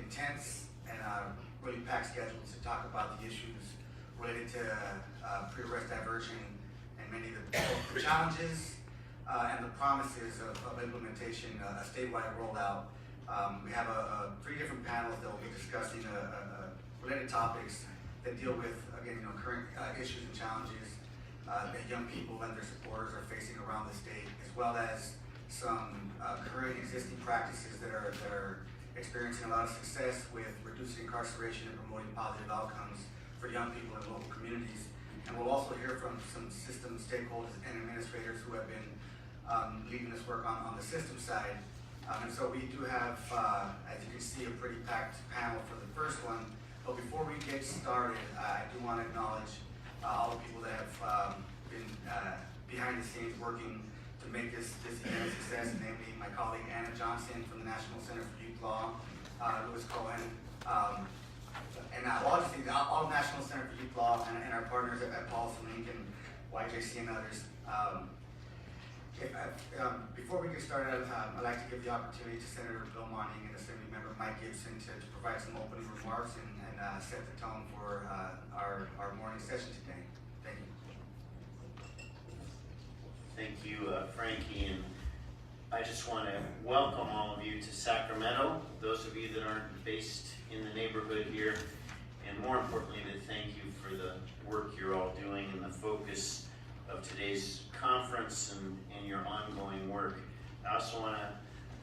intense and really packed schedule to talk about the issues related to pre-arrest diversion and many of the challenges and the promises of implementation, a statewide rollout. We have three different panels that will be discussing related topics that deal with, again, current issues and challenges that young people and their supporters are facing around the state, as well as some current existing practices that are experiencing a lot of success with reducing incarceration and promoting positive outcomes for young people in local communities. And we'll also hear from some system stakeholders and administrators who have been leading this work on the system side. And so we do have, as you can see, a pretty packed panel for the first one. But before we get started, I do want to acknowledge all the people that have been behind the scenes working to make this event a success, namely my colleague Anna Johnson from the National Center for Youth Law, Louis Cohen, and all National Center for Youth Law and our partners at PolicyLink and YJC and others. Before we get started, I'd like to give the opportunity to Senator Bill Monning and Assemblymember Mike Gipson to provide some opening remarks and set the tone for our morning session today. Thank you. Thank you, Frankie, and I just want to welcome all of you to Sacramento, those of you that aren't based in the neighborhood here, and more importantly, to thank you for the work you're all doing and the focus of today's conference and your ongoing work. I also want to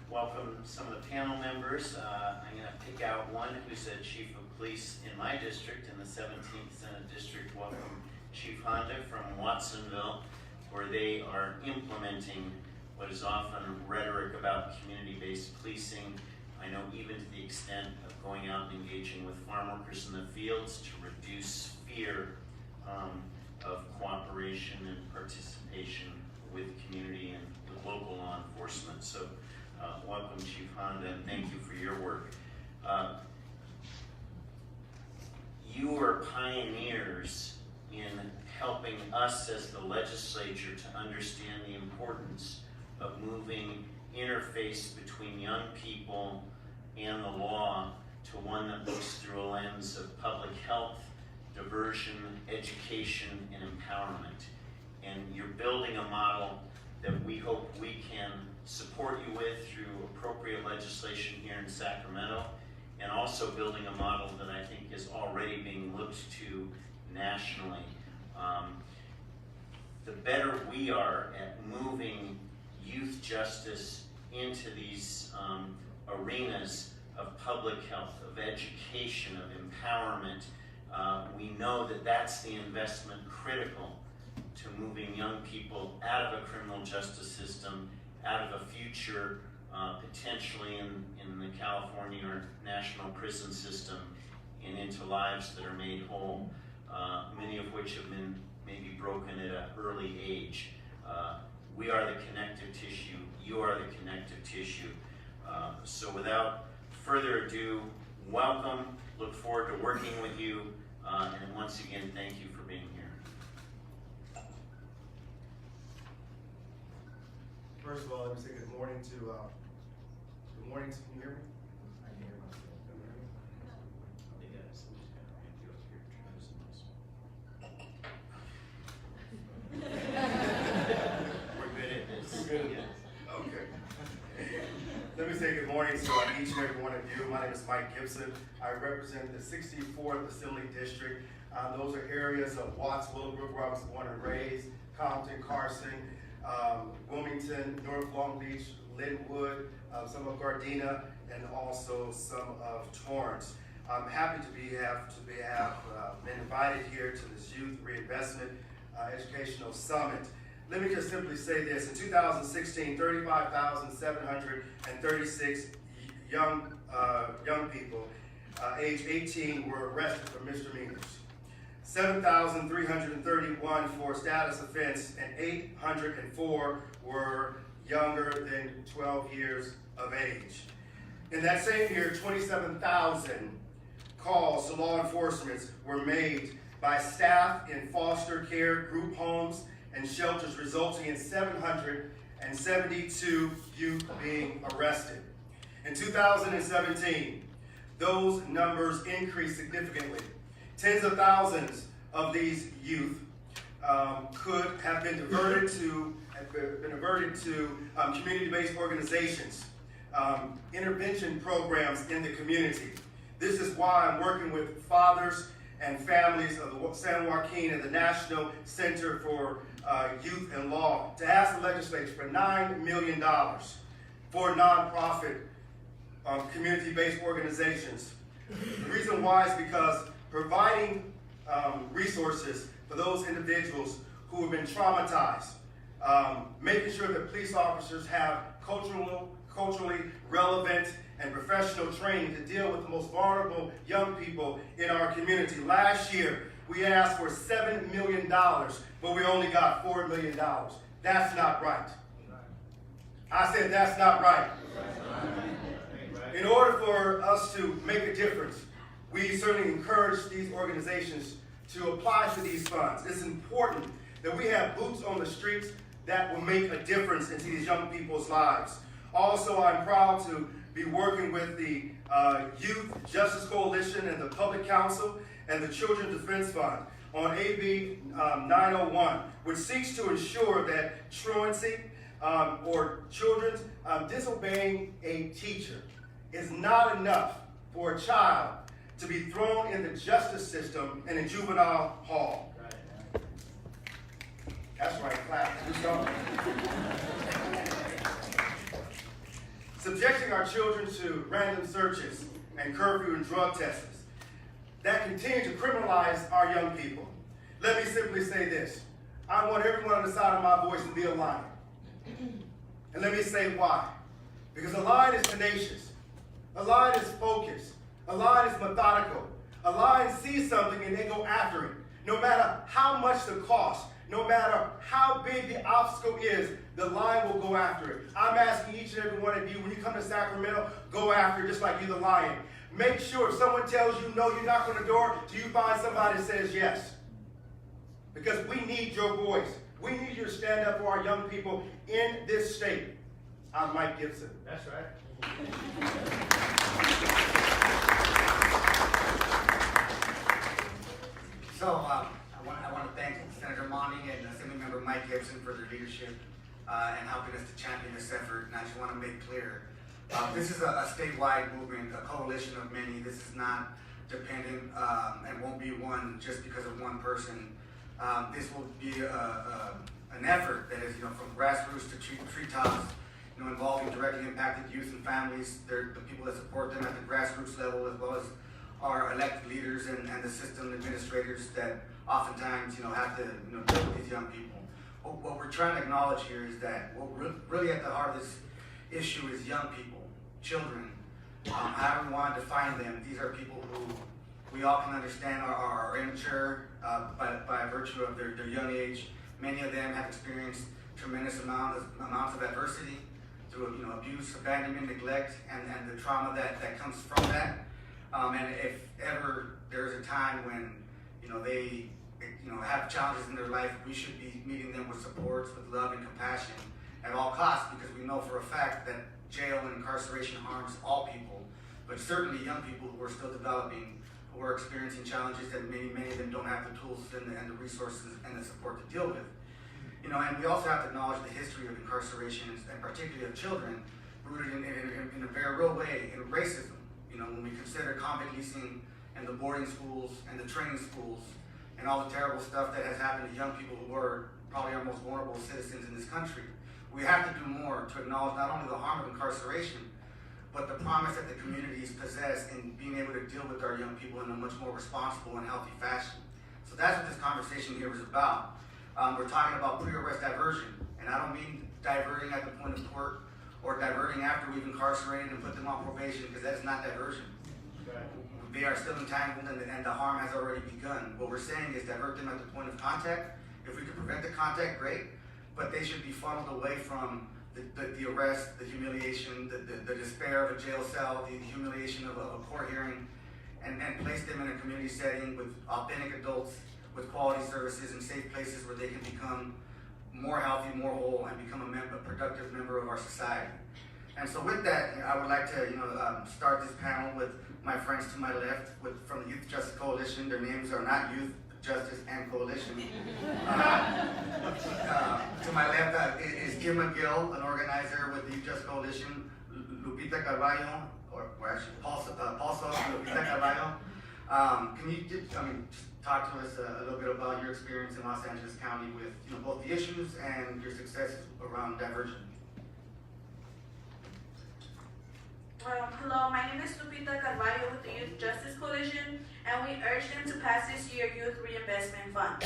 welcome some of the panel members. I'm going to pick out one who's a chief of police in my district, in the 17th Senate District. Welcome Chief Honda from Watsonville, where they are implementing what is often rhetoric about community-based policing. I know even to the extent of going out and engaging with farm workers in the fields to reduce fear of cooperation and participation with community and with local law enforcement. So welcome Chief Honda, and thank you for your work. You are pioneers in helping us as the legislature to understand the importance of moving interface between young people and the law to one that looks through a lens of public health, diversion, education, and empowerment. And you're building a model that we hope we can support you with through appropriate legislation here in Sacramento, and also building a model that I think is already being looked to nationally. The better we are at moving youth justice into these arenas of public health, of education, of empowerment, we know that that's the investment critical to moving young people out of a criminal justice system, out of a future potentially in the California or national prison system, and into lives that are made whole, many of which have been maybe broken at an early age. We are the connective tissue. You are the connective tissue. So without further ado, welcome. Look forward to working with you. And once again, thank you for being here. First of all, let me say good morning to, can you hear me? I can hear myself. Can you hear me? We're good at this. We're good at this. Okay. Let me say good morning to each and every one of you. My name is Mike Gipson. I represent the 64th Assembly District. Those are areas of Watts, Willowbrook, where I was born and raised, Compton, Carson, Wilmington, North Long Beach, Linwood, some of Gardena, and also some of Torrance. I'm happy to have been invited here to this Youth Reinvestment Educational Summit. Let me just simply say this. In 2016, 35,736 young people age 18 were arrested for misdemeanors. 7,331 for status offense, and 804 were younger than 12 years of age. In that same year, 27,000 calls to law enforcement were made by staff in foster care, group homes, and shelters, resulting in 772 youth being arrested. In 2017, those numbers increase significantly. Tens of thousands of these youth could have been diverted to community-based organizations, intervention programs in the community. This is why I'm working with fathers and families of the San Joaquin and the National Center for Youth and Law to ask the legislature for $9 million for nonprofit community-based organizations. The reason why is because providing resources for those individuals who have been traumatized, making sure that police officers have culturally relevant and professional training to deal with the most vulnerable young people in our community. Last year, we asked for $7 million, but we only got $4 million. That's not right. I said that's not right. In order for us to make a difference, we certainly encourage these organizations to apply for these funds. It's important that we have boots on the streets that will make a difference into these young people's lives. Also, I'm proud to be working with the Youth Justice Coalition and the Public Council and the Children's Defense Fund on AB 901, which seeks to ensure that truancy or children disobeying a teacher is not enough for a child to be thrown in the justice system in a juvenile hall. That's right, clap. Do something. Subjecting our children to random searches and curfew and drug tests that continue to criminalize our young people. Let me simply say this. I want everyone on the side of my voice to be a lion. And let me say why. Because a lion is tenacious. A lion is focused. A lion is methodical. A lion sees something and they go after it. No matter how much the cost, no matter how big the obstacle is, the lion will go after it. I'm asking each and every one of you, when you come to Sacramento, go after it just like you're the lion. Make sure if someone tells you no, you knock on the door, till you find somebody that says yes. Because we need your voice. We need you to stand up for our young people in this state. I'm Mike Gipson. That's right. So I want to thank Senator Monning and Assemblymember Mike Gipson for their leadership and helping us to champion this effort. And I just want to make clear, this is a statewide movement, a coalition of many. This is not dependent and won't be won just because of one person. This will be an effort that is, from grassroots to treetops, involving directly impacted youth and families. They're the people that support them at the grassroots level, as well as our elected leaders and the system administrators that oftentimes, have to, deal with these young people. What we're trying to acknowledge here is that what really at the heart of this issue is young people, children. However we want to define them, these are people who we all can understand are immature by virtue of their young age. Many of them have experienced tremendous amounts of adversity through abuse, abandonment, neglect, and the trauma that comes from that. And if ever there's a time when they have challenges in their life, we should be meeting them with supports, with love and compassion at all costs, because we know for a fact that jail and incarceration harms all people, but certainly young people who are still developing, who are experiencing challenges that many of them don't have the tools and the resources and the support to deal with. And we also have to acknowledge the history of incarceration, and particularly of children, rooted in a very real way in racism. When we consider convict leasing and the boarding schools and the training schools and all the terrible stuff that has happened to young people who are probably our most vulnerable citizens in this country, we have to do more to acknowledge not only the harm of incarceration, but the promise that the communities possess in being able to deal with our young people in a much more responsible and healthy fashion. So that's what this conversation here is about. We're talking about pre-arrest diversion, and I don't mean diverting at the point of court or diverting after we've incarcerated and put them on probation, because that's not diversion. They are still entangled and the harm has already begun. What we're saying is divert them at the point of contact. If we could prevent the contact, great, but they should be funneled away from the arrest, the humiliation, the despair of a jail cell, the humiliation of a court hearing, and place them in a community setting with authentic adults, with quality services and safe places where they can become more healthy, more whole, and become a productive member of our society. And so with that, I would like to start this panel with my friends to my left from the Youth Justice Coalition. Their names are not Youth Justice and Coalition. To my left is Kim McGill, an organizer with the Youth Justice Coalition, Lupita Caballo, or actually Paulso, Lupita Caballo. Can you just talk to us a little bit about your experience in Los Angeles County with both the issues and your successes around diversion? Hello, my name is Lupita Caballo with the Youth Justice Coalition, and we urge them to pass this year Youth Reinvestment Fund.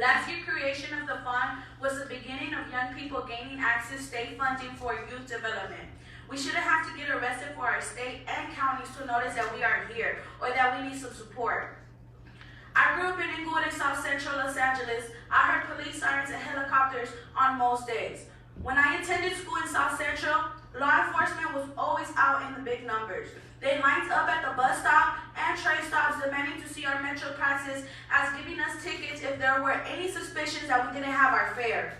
Last year's creation of the fund was the beginning of young people gaining access to state funding for youth development. We shouldn't have to get arrested for our state and counties to notice that we are here or that we need some support. I grew up in Inglewood in South Central Los Angeles. I heard police sirens and helicopters on most days. When I attended school in South Central, law enforcement was always out in the big numbers. They lined up at the bus stop and train stops demanding to see our Metro passes as giving us tickets if there were any suspicions that we didn't have our fare.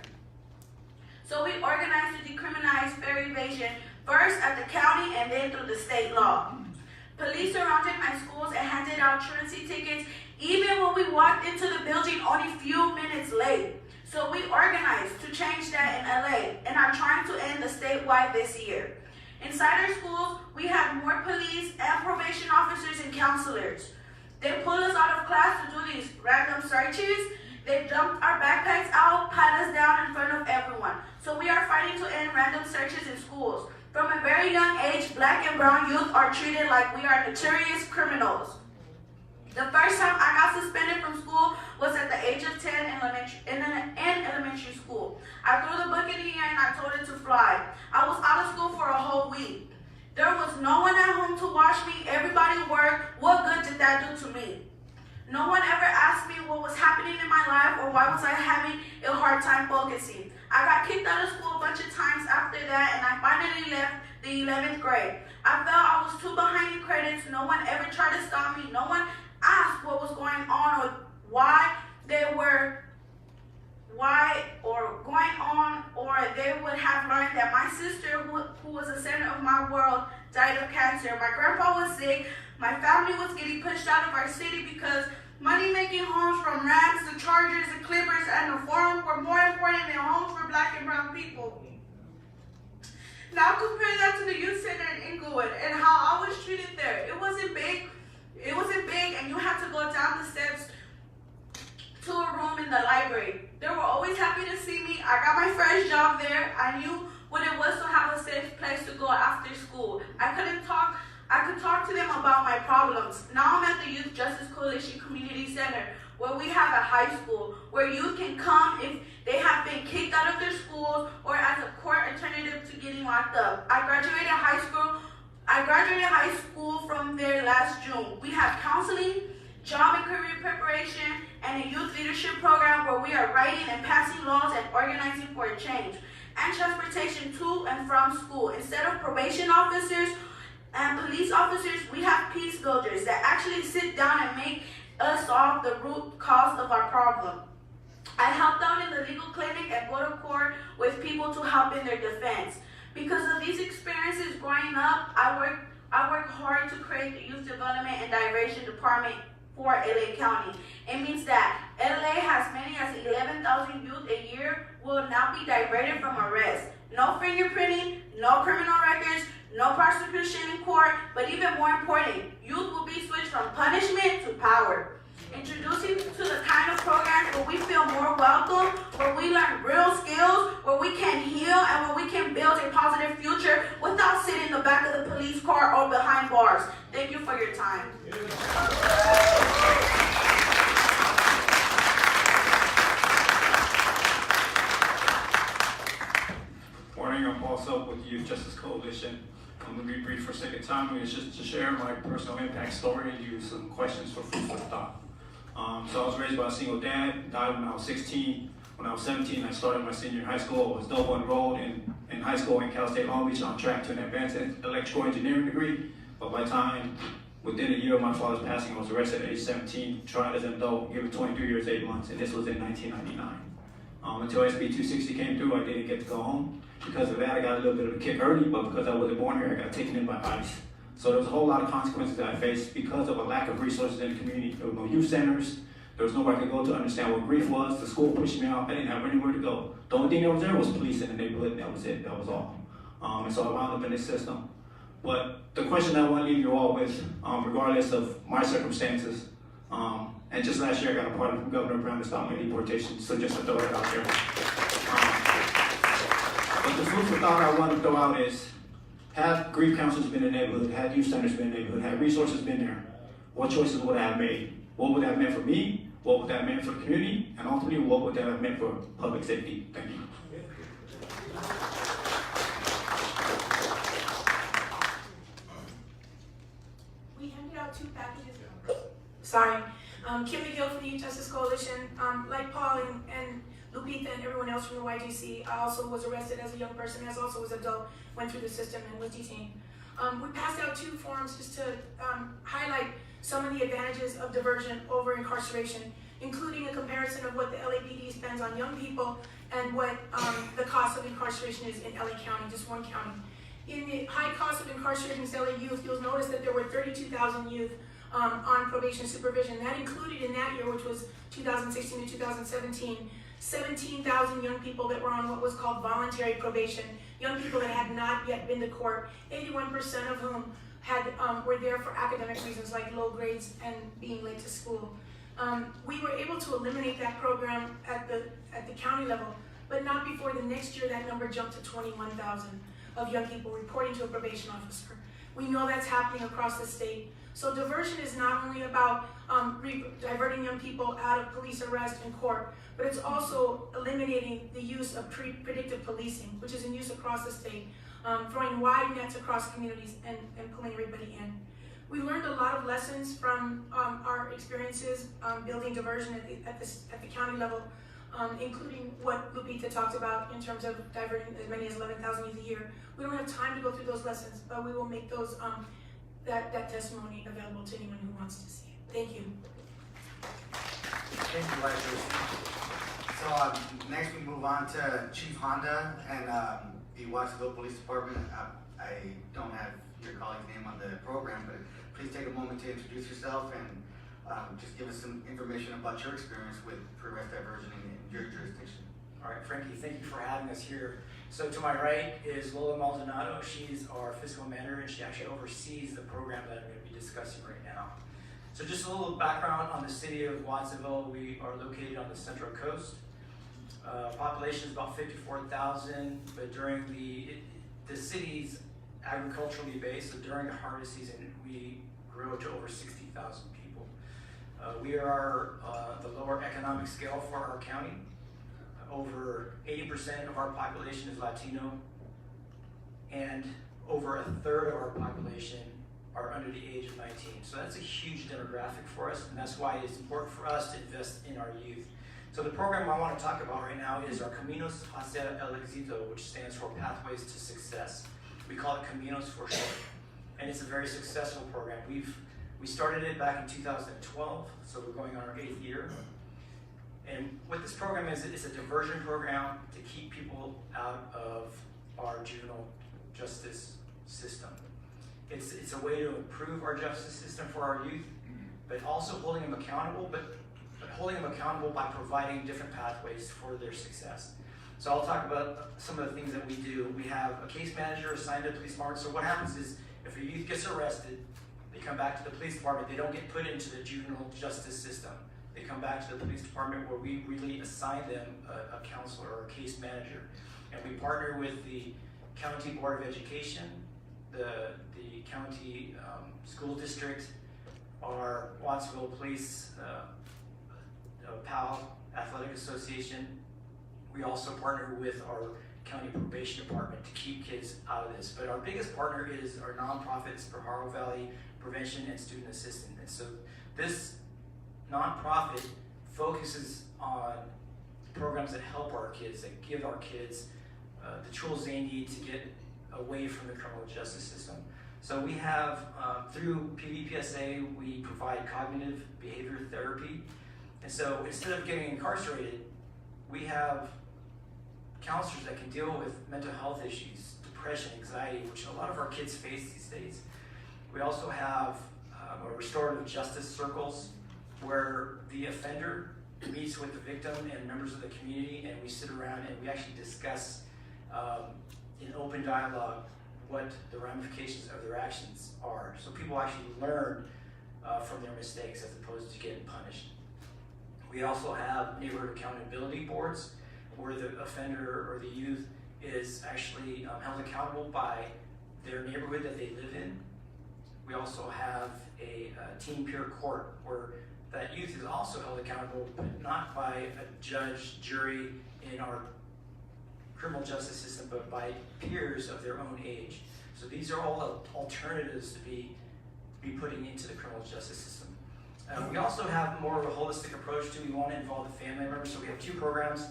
So we organized to decriminalize fare evasion, first at the county and then through the state law. Police surrounded my schools and handed out truancy tickets even when we walked into the building only a few minutes late. So we organized to change that in LA and are trying to end the statewide this year. Inside our schools, we have more police and probation officers and counselors. They pulled us out of class to do these random searches. They dumped our backpacks out, pat us down in front of everyone. So we are fighting to end random searches in schools. From a very young age, Black and brown youth are treated like we are notorious criminals. The first time I got suspended from school was at the age of 10 in elementary school. I threw the book in the air and I told it to fly. I was out of school for a whole week. There was no one at home to watch me. Everybody worked. What good did that do to me? No one ever asked me what was happening in my life or why was I having a hard time focusing. I got kicked out of school a bunch of times after that and I finally left the 11th grade. I felt I was too behind in credits. No one ever tried to stop me. No one asked what was going on or why they were going on, or they would have learned that my sister, who was the center of my world, died of cancer. My grandpa was sick. My family was getting pushed out of our city because money-making homes from Rams, the Chargers, the Clippers, and the Forum were more important than homes for Black and brown people. Now compare that to the youth center in Inglewood and how I was treated there. It wasn't big, and you had to go down the steps to a room in the library. They were always happy to see me. I got my first job there. I knew what it was to have a safe place to go after school. I could talk to them about my problems. Now I'm at the Youth Justice Coalition Community Center, where we have a high school where youth can come if they have been kicked out of their schools or as a court alternative to getting locked up. I graduated high school from there last June. We have counseling, job and career preparation, and a youth leadership program where we are writing and passing laws and organizing for a change, and transportation to and from school. Instead of probation officers and police officers, we have peace builders that actually sit down and make us solve the root cause of our problem. I helped out in the legal clinic and go to court with people to help in their defense. Because of these experiences growing up, I work hard to create the Youth Development and Diversion Department for LA County. It means that LA has many as 11,000 youth a year will now be diverted from arrest. No fingerprinting, no criminal records, no prosecution in court, but even more important, youth will be switched from punishment to power. Introducing to the kind of programs where we feel more welcome, where we learn real skills, where we can heal, and where we can build a positive future without sitting in the back of the police car or behind bars. Thank you for your time. Morning, I'm Paul with the Youth Justice Coalition. I'm going to be brief for a second time. It's just to share my personal impact story and use some questions for food for thought. So I was raised by a single dad, died when I was 16. When I was 17, I started my senior in high school. I was double enrolled in high school in Cal State Long Beach on track to an advanced electrical engineering degree. But by the time, within a year of my father's passing, I was arrested at age 17, tried as an adult, given 23 years, 8 months, and this was in 1999. Until SB 260 came through, I didn't get to go home. Because of that, I got a little bit of a kick early, but because I wasn't born here, I got taken in by ICE. So there was a whole lot of consequences that I faced because of a lack of resources in the community. There were no youth centers. There was nowhere I could go to understand what grief was. The school pushed me out. I didn't have anywhere to go. The only thing that was there was police in the neighborhood, and that was it. That was all. And so I wound up in this system. But the question I want to leave you all with, regardless of my circumstances, and just last year I got a pardon from Governor Brown to stop my deportation, so just to throw that out there. But the food for thought I want to throw out is, had grief counselors been in the neighborhood, had youth centers been in the neighborhood, had resources been there, what choices would I have made? What would that have meant for me? What would that have meant for the community? And ultimately, what would that have meant for public safety? Thank you. We handed out 2 packages. Sorry. Kim McGill from the Youth Justice Coalition. Like Paul and Lupita and everyone else from the YGC, I also was arrested as a young person, as also was adult, went through the system and was detained. We passed out 2 forms just to highlight some of the advantages of diversion over incarceration, including a comparison of what the LAPD spends on young people and what the cost of incarceration is in LA County, just one county. In the high cost of incarceration in LA youth, you'll notice that there were 32,000 youth on probation supervision. That included in that year, which was 2016 to 2017, 17,000 young people that were on what was called voluntary probation, young people that had not yet been to court, 81% of whom were there for academic reasons like low grades and being late to school. We were able to eliminate that program at the county level, but not before the next year that number jumped to 21,000 of young people reporting to a probation officer. We know that's happening across the state. So diversion is not only about diverting young people out of police arrest and court, but it's also eliminating the use of predictive policing, which is in use across the state, throwing wide nets across communities and pulling everybody in. We learned a lot of lessons from our experiences building diversion at the county level, including what Lupita talked about in terms of diverting as many as 11,000 youth a year. We don't have time to go through those lessons, but we will make those that testimony available to anyone who wants to see it. Thank you. Thank you, So next we move on to Chief Honda and the Watsonville Police Department. I don't have your colleague's name on the program, but please take a moment to introduce yourself and just give us some information about your experience with pre-arrest diversion in your jurisdiction. All right, Frankie, thank you for having us here. So to my right is Lola Maldonado. She's our fiscal manager, and she actually oversees the program that I'm going to be discussing right now. So just a little background on the city of Watsonville. We are located on the Central Coast. Population is about 54,000, but during the city's agriculturally based, so during the harvest season, we grow to over 60,000 people. We are the lower economic scale for our county. Over 80% of our population is Latino, and over a third of our population are under the age of 19. So that's a huge demographic for us, and that's why it's important for us to invest in our youth. So the program I want to talk about right now is our Caminos hacia el Éxito, which stands for Pathways to Success. We call it Caminos for short, and it's a very successful program. We started it back in 2012, so we're going on our 8th year. And what this program is, it's a diversion program to keep people out of our juvenile justice system. It's a way to improve our justice system for our youth, but also holding them accountable, but holding them accountable by providing different pathways for their success. So I'll talk about some of the things that we do. We have a case manager assigned to the police department. So what happens is, if a youth gets arrested, they come back to the police department. They don't get put into the juvenile justice system. They come back to the police department where we really assign them a counselor or a case manager. And we partner with the County Board of Education, the county school district, our Watsonville Police, PAL, Athletic Association. We also partner with our county probation department to keep kids out of this. But our biggest partner is our nonprofits, Pajaro Valley Prevention and Student Assistance. And so this nonprofit focuses on programs that help our kids, that give our kids the tools they need to get away from the criminal justice system. So we have, through PVPSA, we provide cognitive behavior therapy. And so instead of getting incarcerated, we have counselors that can deal with mental health issues, depression, anxiety, which a lot of our kids face these days. We also have restorative justice circles where the offender meets with the victim and members of the community, and we sit around and we actually discuss in open dialogue what the ramifications of their actions are. So people actually learn from their mistakes as opposed to getting punished. We also have neighborhood accountability boards where the offender or the youth is actually held accountable by their neighborhood that they live in. We also have a teen peer court where that youth is also held accountable, but not by a judge, jury in our criminal justice system, but by peers of their own age. So these are all alternatives to be putting into the criminal justice system. We also have more of a holistic approach to, we want to involve the family members. So we have two programs,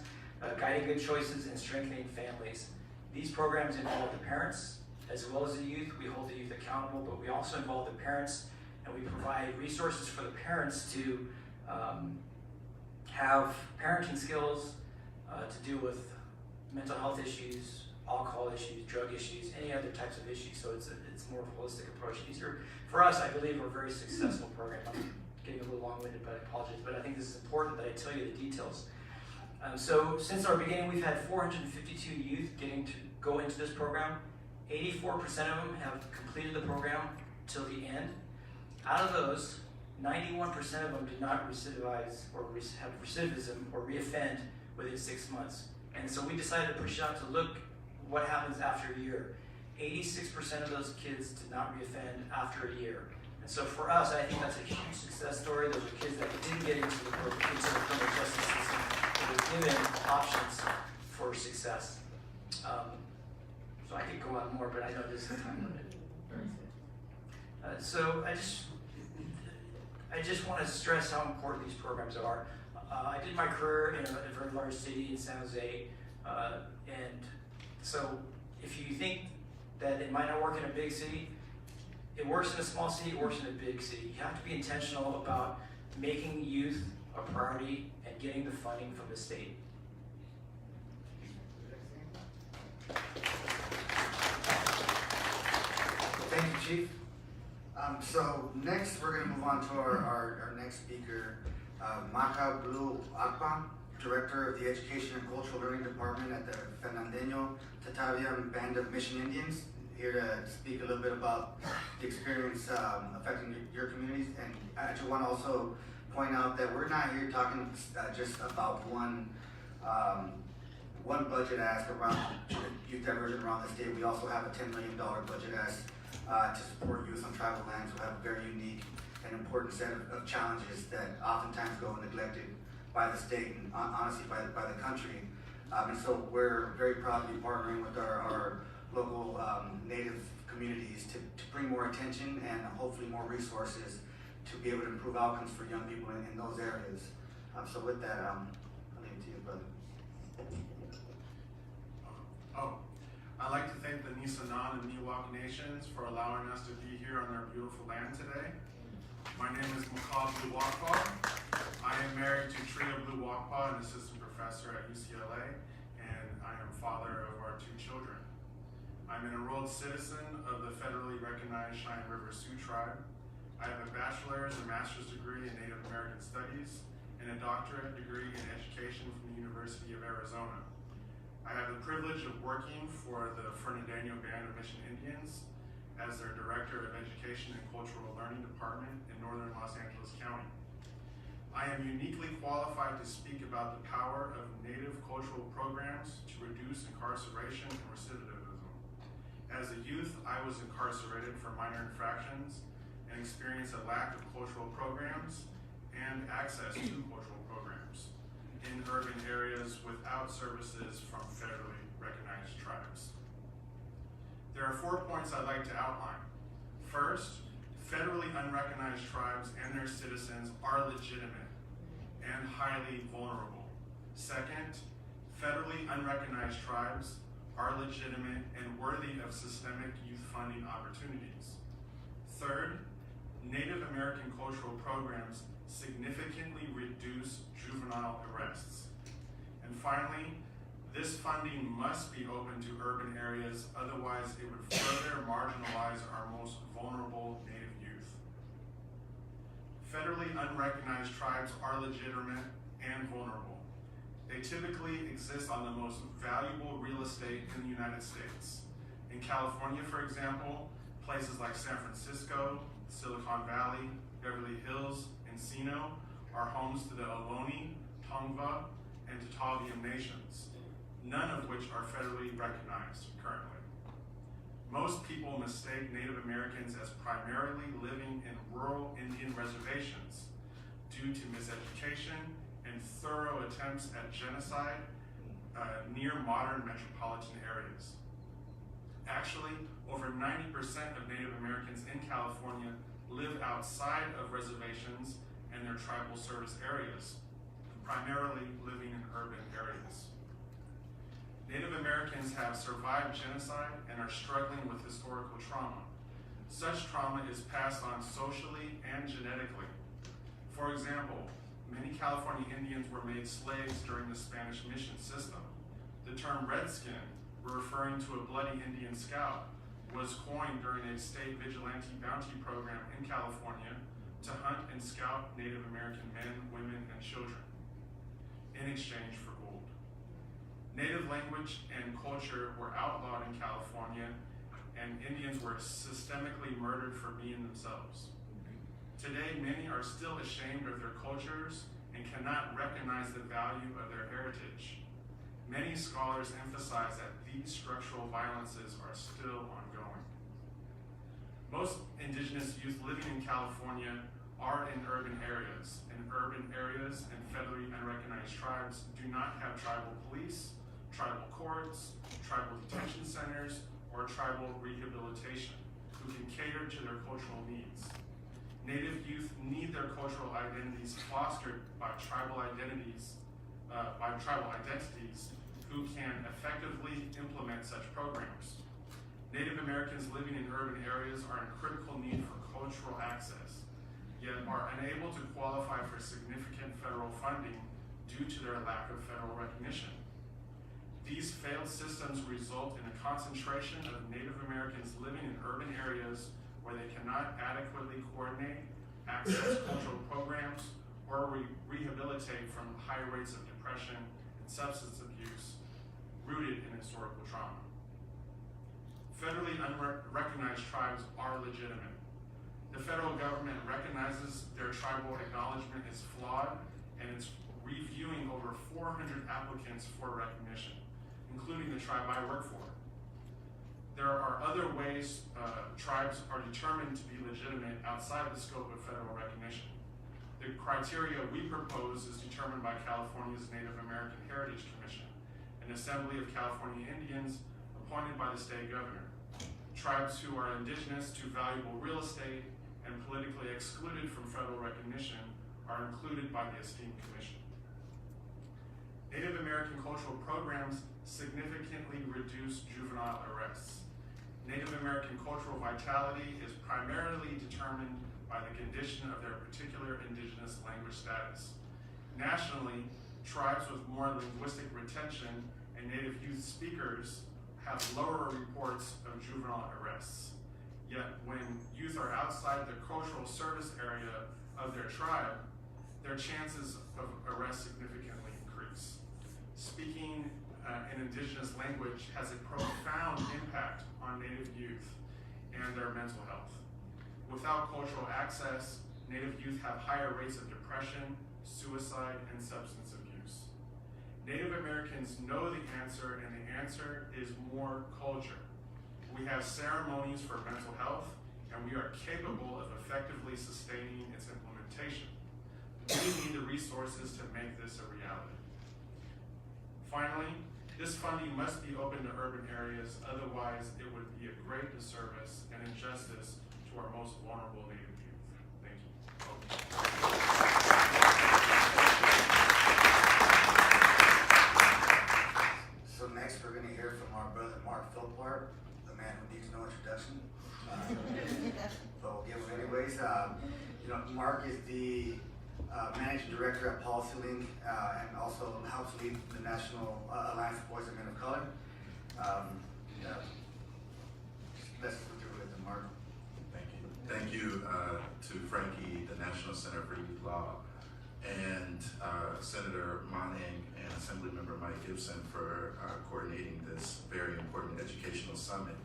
Guiding Good Choices and Strengthening Families. These programs involve the parents as well as the youth. We hold the youth accountable, but we also involve the parents, and we provide resources for the parents to have parenting skills to deal with mental health issues, alcohol issues, drug issues, any other types of issues. So it's more of a holistic approach. These are, for us, I believe, are a very successful program. I'm getting a little long-winded, but I apologize. But I think this is important that I tell you the details. So since our beginning, we've had 452 youth getting to go into this program. 84% of them have completed the program till the end. Out of those, 91% of them did not recidivize or have recidivism or reoffend within 6 months. And so we decided to push out to look what happens after a year. 86% of those kids did not reoffend after a year. And so for us, I think that's a huge success story. Those are kids that didn't get into the criminal justice system. They were given options for success. So I could go on more, but I know this is a time limit. So I just want to stress how important these programs are. I did my career in a very large city in San Jose, and so if you think that it might not work in a big city, it works in a small city, it works in a big city. You have to be intentional about making youth a priority and getting the funding from the state. Thank you, Chief. So next, we're going to move on to our next speaker, Mahka Wakpa, Director of the Education and Cultural Learning Department at the Fernandeño Tataviam Band of Mission Indians, here to speak a little bit about the experience affecting your communities. And I just want to also point out that we're not here talking just about one budget ask around youth diversion around the state. We also have a $10 million budget ask to support youth on tribal lands who have a very unique and important set of challenges that oftentimes go neglected by the state and honestly by the country. And so we're very proud to be partnering with our local Native communities to bring more attention and hopefully more resources to be able to improve outcomes for young people in those areas. So with that, I'll leave it to you, brother. I'd like to thank the Nisenan and Miwok nations for allowing us to be here on their beautiful land today. My name is Wakpa. I am married to Tria Blue Wakpa, an assistant professor at UCLA, and I am father of our 2 children. I'm an enrolled citizen of the federally recognized Cheyenne River Sioux tribe. I have a bachelor's and master's degree in Native American Studies and a doctorate degree in education from the University of Arizona. I have the privilege of working for the Fernandeño Band of Mission Indians as their Director of Education and Cultural Learning Department in northern Los Angeles County. I am uniquely qualified to speak about the power of Native cultural programs to reduce incarceration and recidivism. As a youth, I was incarcerated for minor infractions and experienced a lack of cultural programs and access to cultural programs in urban areas without services from federally recognized tribes. There are 4 points I'd like to outline. First, federally unrecognized tribes and their citizens are legitimate and highly vulnerable. Second, federally unrecognized tribes are legitimate and worthy of systemic youth funding opportunities. Third, Native American cultural programs significantly reduce juvenile arrests. And finally, This funding must be open to urban areas, otherwise it would further marginalize our most vulnerable Native youth. Federally unrecognized tribes are legitimate and vulnerable. They typically exist on the most valuable real estate in the United States. In California, for example, places like San Francisco, Silicon Valley, Beverly Hills, Encino are homes to the Ohlone, Tongva, and Tataviam nations, none of which are federally recognized currently. Most people mistake Native Americans as primarily living in rural Indian reservations due to miseducation and thorough attempts at genocide near modern metropolitan areas. Actually, over 90% of Native Americans in California live outside of reservations and their tribal service areas, primarily living in urban areas. Native Americans have survived genocide and are struggling with historical trauma. Such trauma is passed on socially and genetically. For example, many California Indians were made slaves during the Spanish mission system. The term redskin, referring to a bloody Indian scalp, was coined during a state vigilante bounty program in California to hunt and scalp Native American men, women, and children in exchange for gold. Native language and culture were outlawed in California, and Indians were systemically murdered for being themselves. Today, many are still ashamed of their cultures and cannot recognize the value of their heritage. Many scholars emphasize that these structural violences are still ongoing. Most indigenous youth living in California are in urban areas, and federally unrecognized tribes do not have tribal police, tribal courts, tribal detention centers, or tribal rehabilitation who can cater to their cultural needs. Native youth need their cultural identities fostered by tribal identities who can effectively implement such programs. Native Americans living in urban areas are in critical need for cultural access, yet are unable to qualify for significant federal funding due to their lack of federal recognition. These failed systems result in a concentration of Native Americans living in urban areas where they cannot adequately coordinate, access cultural programs, or rehabilitate from high rates of depression and substance abuse rooted in historical trauma. Federally unrecognized tribes are legitimate. The federal government recognizes their tribal acknowledgement is flawed, and it's reviewing over 400 applicants for recognition, including the tribe I work for. There are other ways tribes are determined to be legitimate outside the scope of federal recognition. The criteria we propose is determined by California's Native American Heritage Commission, an assembly of California Indians appointed by the state governor. Tribes who are indigenous to valuable real estate and politically excluded from federal recognition are included by the esteemed commission. Native American cultural programs significantly reduce juvenile arrests. Native American cultural vitality is primarily determined by the condition of their particular indigenous language status. Nationally, tribes with more linguistic retention and Native youth speakers have lower reports of juvenile arrests. Yet when youth are outside the cultural service area of their tribe, their chances of arrest significantly increase. Speaking an indigenous language has a profound impact on Native youth and their mental health. Without cultural access, Native youth have higher rates of depression, suicide, and substance abuse. Native Americans know the answer, and the answer is more culture. We have ceremonies for mental health, and we are capable of effectively sustaining its implementation. We need the resources to make this a reality. Finally, this funding must be open to urban areas, otherwise it would be a great disservice and injustice to our most vulnerable Native youth. Thank you. So next we're going to hear from our brother Marc Philpart, the man who needs no introduction. But we'll give him anyways. Marc is the Managing Director at PolicyLink, and also helps lead the National Alliance of Boys and Men of Color. Let's go through with the Marc. Thank you. Thank you to Frankie, the National Center for Youth Law, and Senator Monning and Assemblymember Mike Gipson for coordinating this very important educational summit.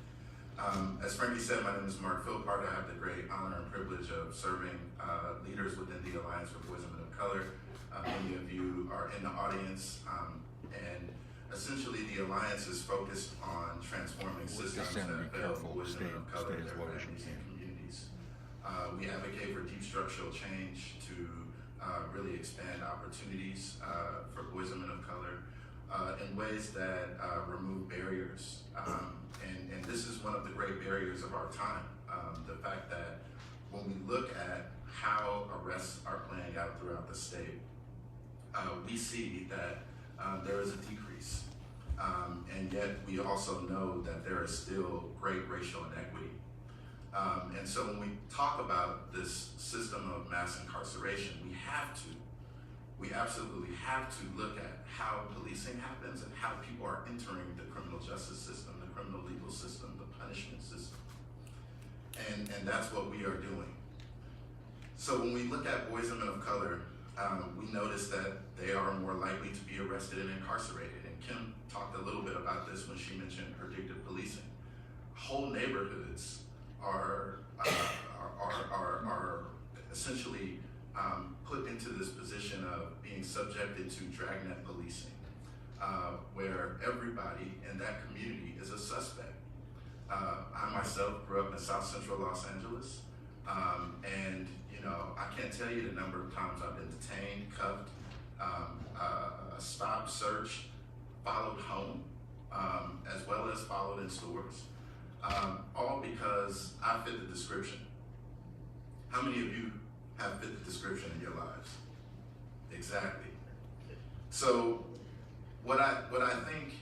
As Frankie said, my name is Marc Philpart. I have the great honor and privilege of serving leaders within the Alliance for Boys and Men of Color. Many of you are in the audience, and essentially the Alliance is focused on transforming systems that fail boys and men of color, their families, and communities. We advocate for deep structural change to really expand opportunities for boys and men of color in ways that remove barriers. And this is one of the great barriers of our time. The fact that when we look at how arrests are playing out throughout the state, we see that there is a decrease. And yet we also know that there is still great racial inequity. And so when we talk about this system of mass incarceration, we absolutely have to look at how policing happens and how people are entering the criminal justice system, the criminal legal system, the punishment system. And that's what we are doing. So when we look at boys and men of color, we notice that they are more likely to be arrested and incarcerated. And Kim talked a little bit about this when she mentioned predictive policing. Whole neighborhoods are essentially put into this position of being subjected to dragnet policing, where everybody in that community is a suspect. I myself grew up in South Central Los Angeles, and I can't tell you the number of times I've been detained, cuffed, stopped, searched, followed home, as well as followed in stores, all because I fit the description. How many of you have fit the description in your lives? Exactly. So what I think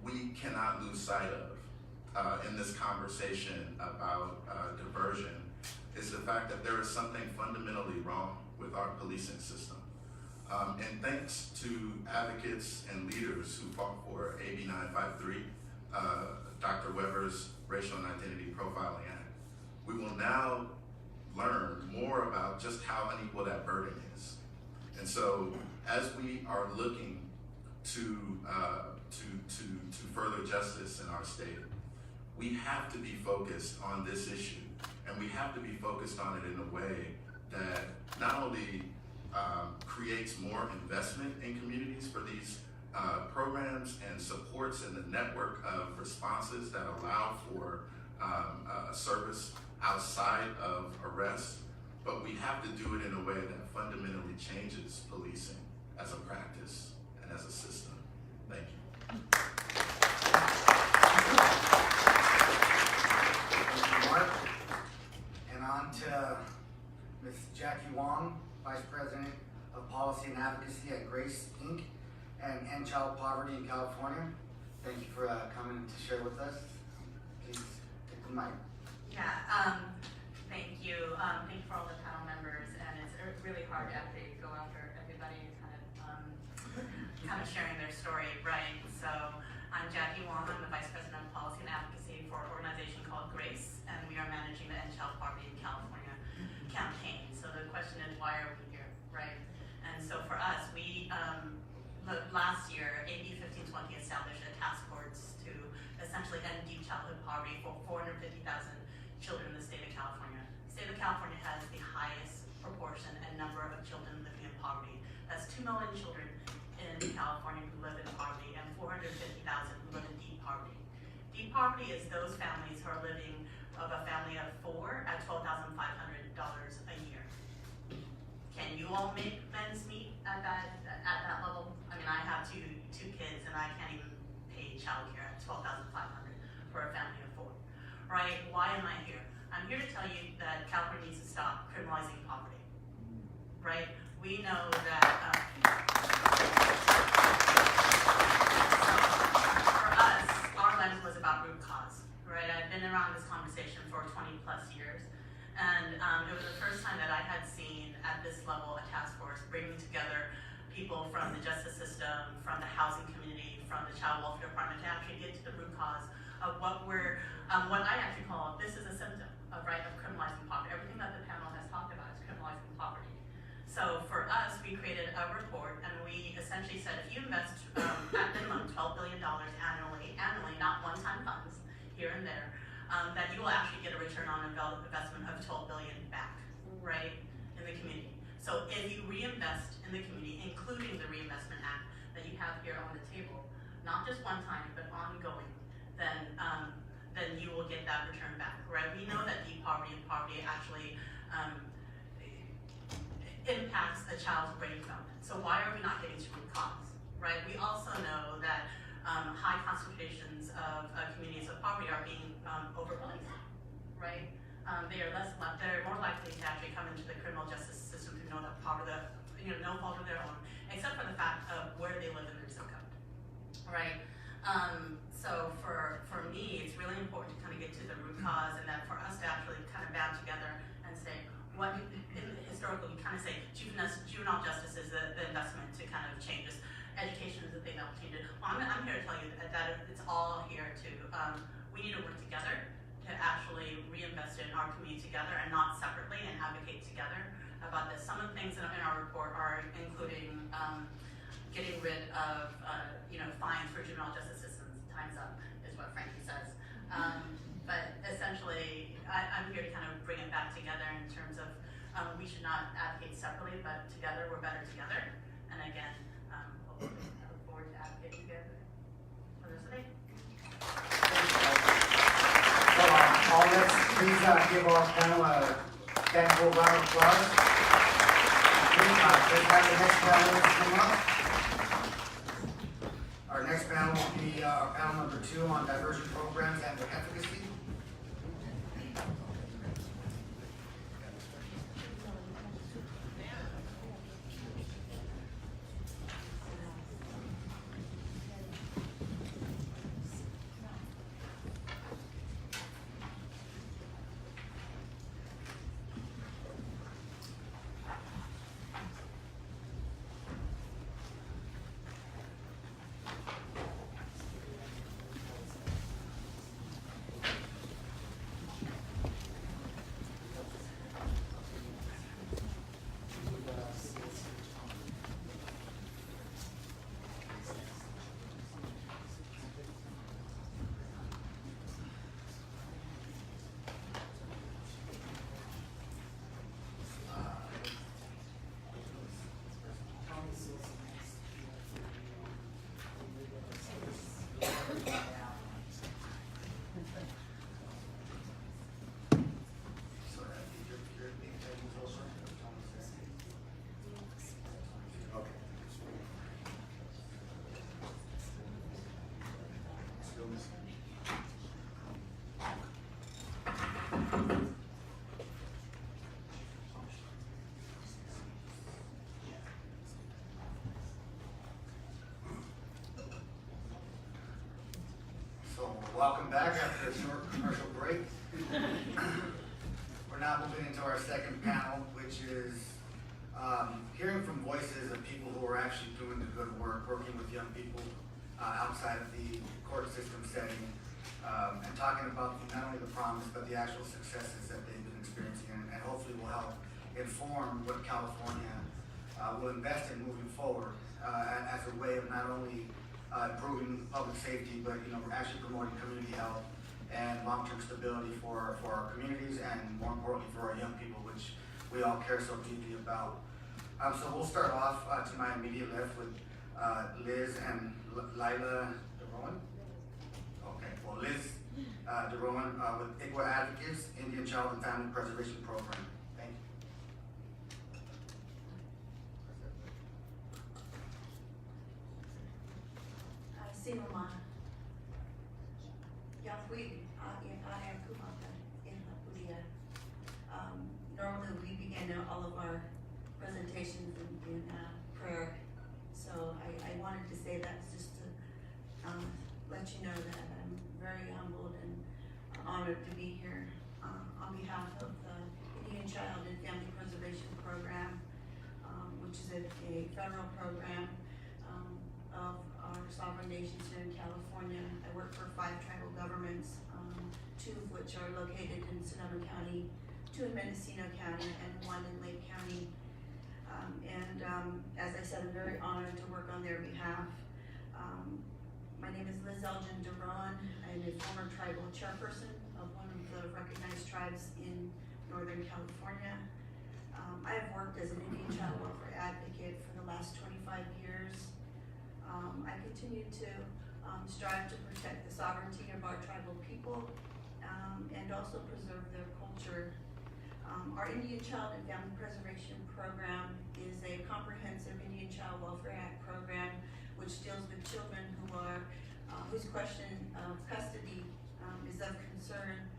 we cannot lose sight of in this conversation about diversion is the fact that there is something fundamentally wrong with our policing system. And thanks to advocates and leaders who fought for AB 953, Dr. Weber's Racial and Identity Profiling Act, we will now learn more about just how unequal that burden is. And so as we are looking to further justice in our state, we have to be focused on this issue, and we have to be focused on it in a way that not only creates more investment in communities for these programs and supports in the network of responses that allow for service outside of arrest, but we have to do it in a way that fundamentally changes policing as a practice and as a system. Thank you. Thank you, Marc. And on to Ms. Jackie Wong, Vice President of Policy and Advocacy at Grace, Inc. and End Child Poverty in California. Thank you for coming to share with us. Please take the mic. Yeah, thank you. Thank you for all the panel members, and it's really hard to actually go after everybody kind of sharing their story, right? So I'm Jackie Wong. I'm the Vice President of Policy and Advocacy for an organization called Grace, and we are managing the End Child Poverty in California campaign. So the question is, why are we here, right? And so for us, we last year, AB 1520 established a task force to essentially end deep childhood poverty for 450,000 children in the state of California. The state of California has the highest proportion and number of children living in poverty. That's 2 million children in California who live in poverty and 450,000 who live in deep poverty. Deep poverty is those families who are living of a family of 4 at $12,500 a year. Can you all make ends meet at that level? I mean, I have two kids and I can't even pay childcare at $12,500 for a family of 4. Right? Why am I here? I'm here to tell you that California needs to stop criminalizing poverty. Right? We know that for us, our lens was about root cause. Right? I've been around this conversation for 20 plus years, and it was the first time that I had seen at this level a task force people from the justice system, from the housing community, from the child welfare department to actually get to the root cause of what what I actually call, this is a symptom of criminalizing poverty. Everything that the panel has talked about is criminalizing poverty. So for us, we created a report, and we essentially said, if you invest at minimum $12 billion annually, not one-time funds here and there, that you will actually get a return on investment of $12 billion back, right, in the community. So if you reinvest in the community, including the Reinvestment Act that you have here on the table, not just one time, but ongoing, then you will get that return back, right? We know that deep poverty and poverty actually impacts a child's brain development. So why are we not getting to root cause, right? We also know that high concentrations of communities of poverty are being overpoliced, right? They're more likely to actually come into the criminal justice system through no fault of their own, except for the fact of where they live in their zip code, right? So for me, it's really important to kind of get to the root cause, and that for us to actually kind of band together and say, historically we kind of say juvenile justice is the investment to kind of change this. Education is the thing that will change it. Well, I'm here to tell you that it's all here to, we need to work together to actually reinvest in our community together and not separately, and advocate together about this. Some of the things in our report are including getting rid of fines for juvenile justice systems. Time's up, is what Frankie says. But essentially, I'm here to kind of bring it back together in terms of we should not advocate separately, but together we're better together. And again, I look forward to advocating together for this day. So, let's please give our panel a thankful round of applause. Please have the next panelists come up. Our next panel will be our panel number 2 on diversion programs and efficacy. Welcome back after a short commercial break. We're now moving into our second panel, which is hearing from voices of people who are actually doing the good work, working with young people outside of the court system setting, and talking about not only the promise, but the actual successes that they've been experiencing, and hopefully will help inform what California will invest in moving forward as a way of not only improving public safety, but we're actually promoting community health and long-term stability for our communities, and more importantly for our young people, which we all care so deeply about. So we'll start off to my immediate left with Liz and Lila DeRowan. Okay, well Liz DeRowan with ICWA Advocates, Indian Child and Family Preservation Program. Thank you. Sinoma. Yahweh, I Kumaka in Lapulia. Normally we begin all of our presentations in prayer. So I wanted to say that just to let you know that I'm very humbled and honored to be here on behalf of the Indian Child and Family Preservation Program, which is a federal program of our sovereign nations here in California. I work for 5 tribal governments, 2 of which are located in Sonoma County, 2 in Mendocino County, and 1 in Lake County. As I said, I'm very honored to work on their behalf. My name is Liz Elgin Duran. I'm a former tribal chairperson of one of the recognized tribes in Northern California. I have worked as an Indian child welfare advocate for the last 25 years. I continue to strive to protect the sovereignty of our tribal people and also preserve their culture. Our Indian Child and Family Preservation Program is a comprehensive Indian Child Welfare Act program which deals with children who are, whose question of custody is of concern.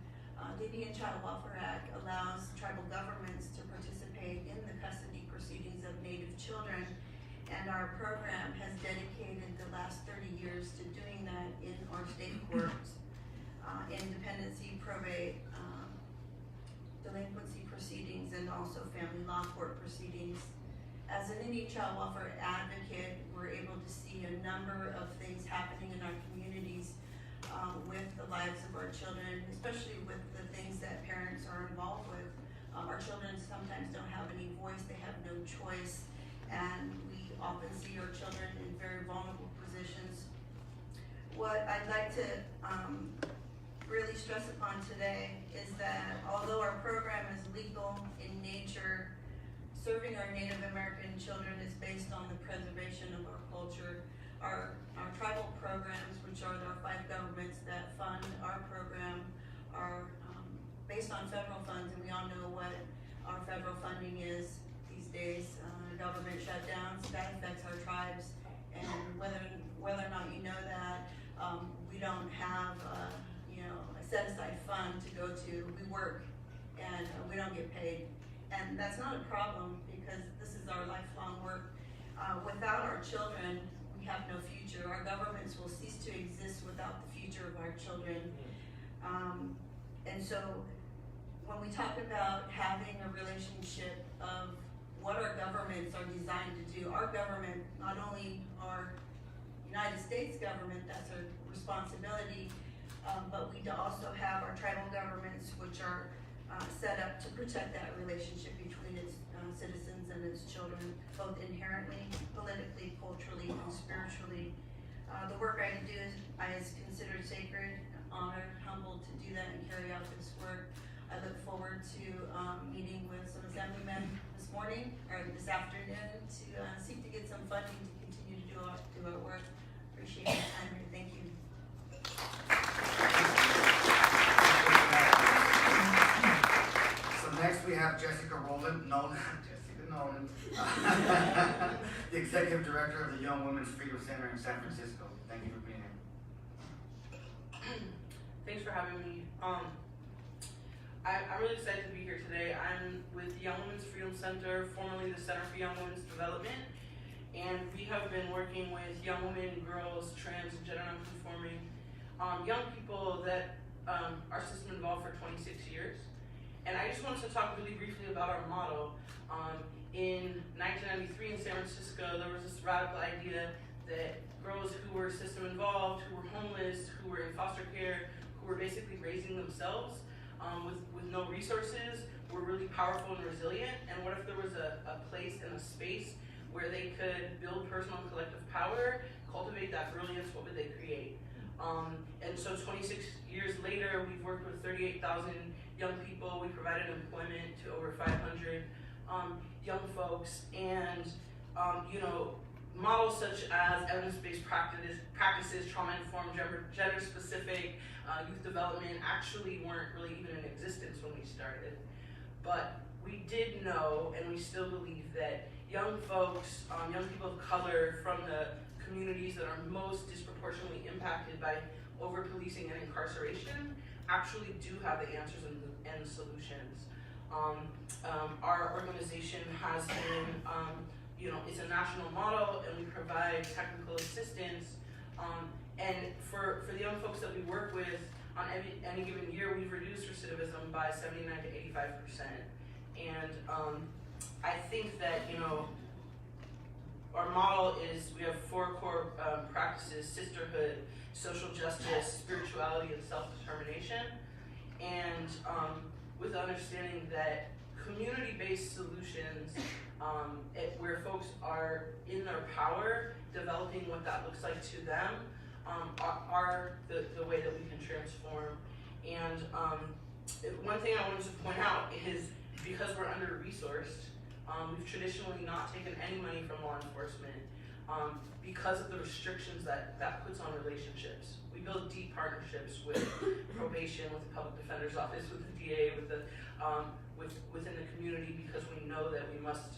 The Indian Child Welfare Act allows tribal governments to participate in the custody proceedings of Native children, and our program has dedicated the last 30 years to doing that in our state courts, in dependency, probate, delinquency proceedings, and also family law court proceedings. As an Indian child welfare advocate, we're able to see a number of things happening in our communities with the lives of our children, especially with the things that parents are involved with. Our children sometimes don't have any voice, they have no choice, and we often see our children in very vulnerable positions. What I'd like to really stress upon today is that although our program is legal in nature, serving our Native American children is based on the preservation of our culture. Our tribal programs, which are our 5 governments that fund our program, are based on federal funds, and we all know what our federal funding is these days. Government shutdowns, that affects our tribes, and whether or not you know that, we don't have a set aside fund to go to. We work and we don't get paid, and that's not a problem because this is our lifelong work. Without our children, we have no future. Our governments will cease to exist without the future of our children. And so when we talk about having a relationship of what our governments are designed to do, our government, not only our United States government, that's our responsibility, but we also have our tribal governments, which are set up to protect that relationship between its citizens and its children, both inherently, politically, culturally, and spiritually. The work I do is considered sacred, honored, humbled to do that and carry out this work. I look forward to meeting with some assemblymen this morning or this afternoon to seek to get some funding to continue to do our work. Appreciate your time here. Thank you. So next we have Jessica Nolan, the Executive Director of the Young Women's Freedom Center in San Francisco. Thank you for being here. Thanks for having me. I'm really excited to be here today. I'm with the Young Women's Freedom Center, formerly the Center for Young Women's Development, and we have been working with young women, girls, trans, and gender nonconforming, young people that our system involved for 26 years. And I just wanted to talk really briefly about our model. In 1993 in San Francisco, there was this radical idea that girls who were system involved, who were homeless, who were in foster care, who were basically raising themselves with no resources, were really powerful and resilient. And what if there was a place and a space where they could build personal and collective power, cultivate that brilliance? What would they create? And so 26 years later, we've worked with 38,000 young people. We provided employment to over 500 young folks, and models such as evidence-based practices, trauma-informed, gender-specific youth development actually weren't really even in existence when we started. But we did know, and we still believe, that young folks, young people of color from the communities that are most disproportionately impacted by over-policing and incarceration actually do have the answers and the solutions. Our organization has been, it's a national model, and we provide technical assistance. And for the young folks that we work with, on any given year, we've reduced recidivism by 79 to 85%. And I think that, our model is we have 4 core practices: sisterhood, social justice, spirituality, and self-determination. And with understanding that community-based solutions, where folks are in their power, developing what that looks like to them, are the way that we can transform. And one thing I wanted to point out is, because we're under-resourced, we've traditionally not taken any money from law enforcement because of the restrictions that puts on relationships. We build deep partnerships with probation, with the public defender's office, with the DA, within the community, because we know that we must,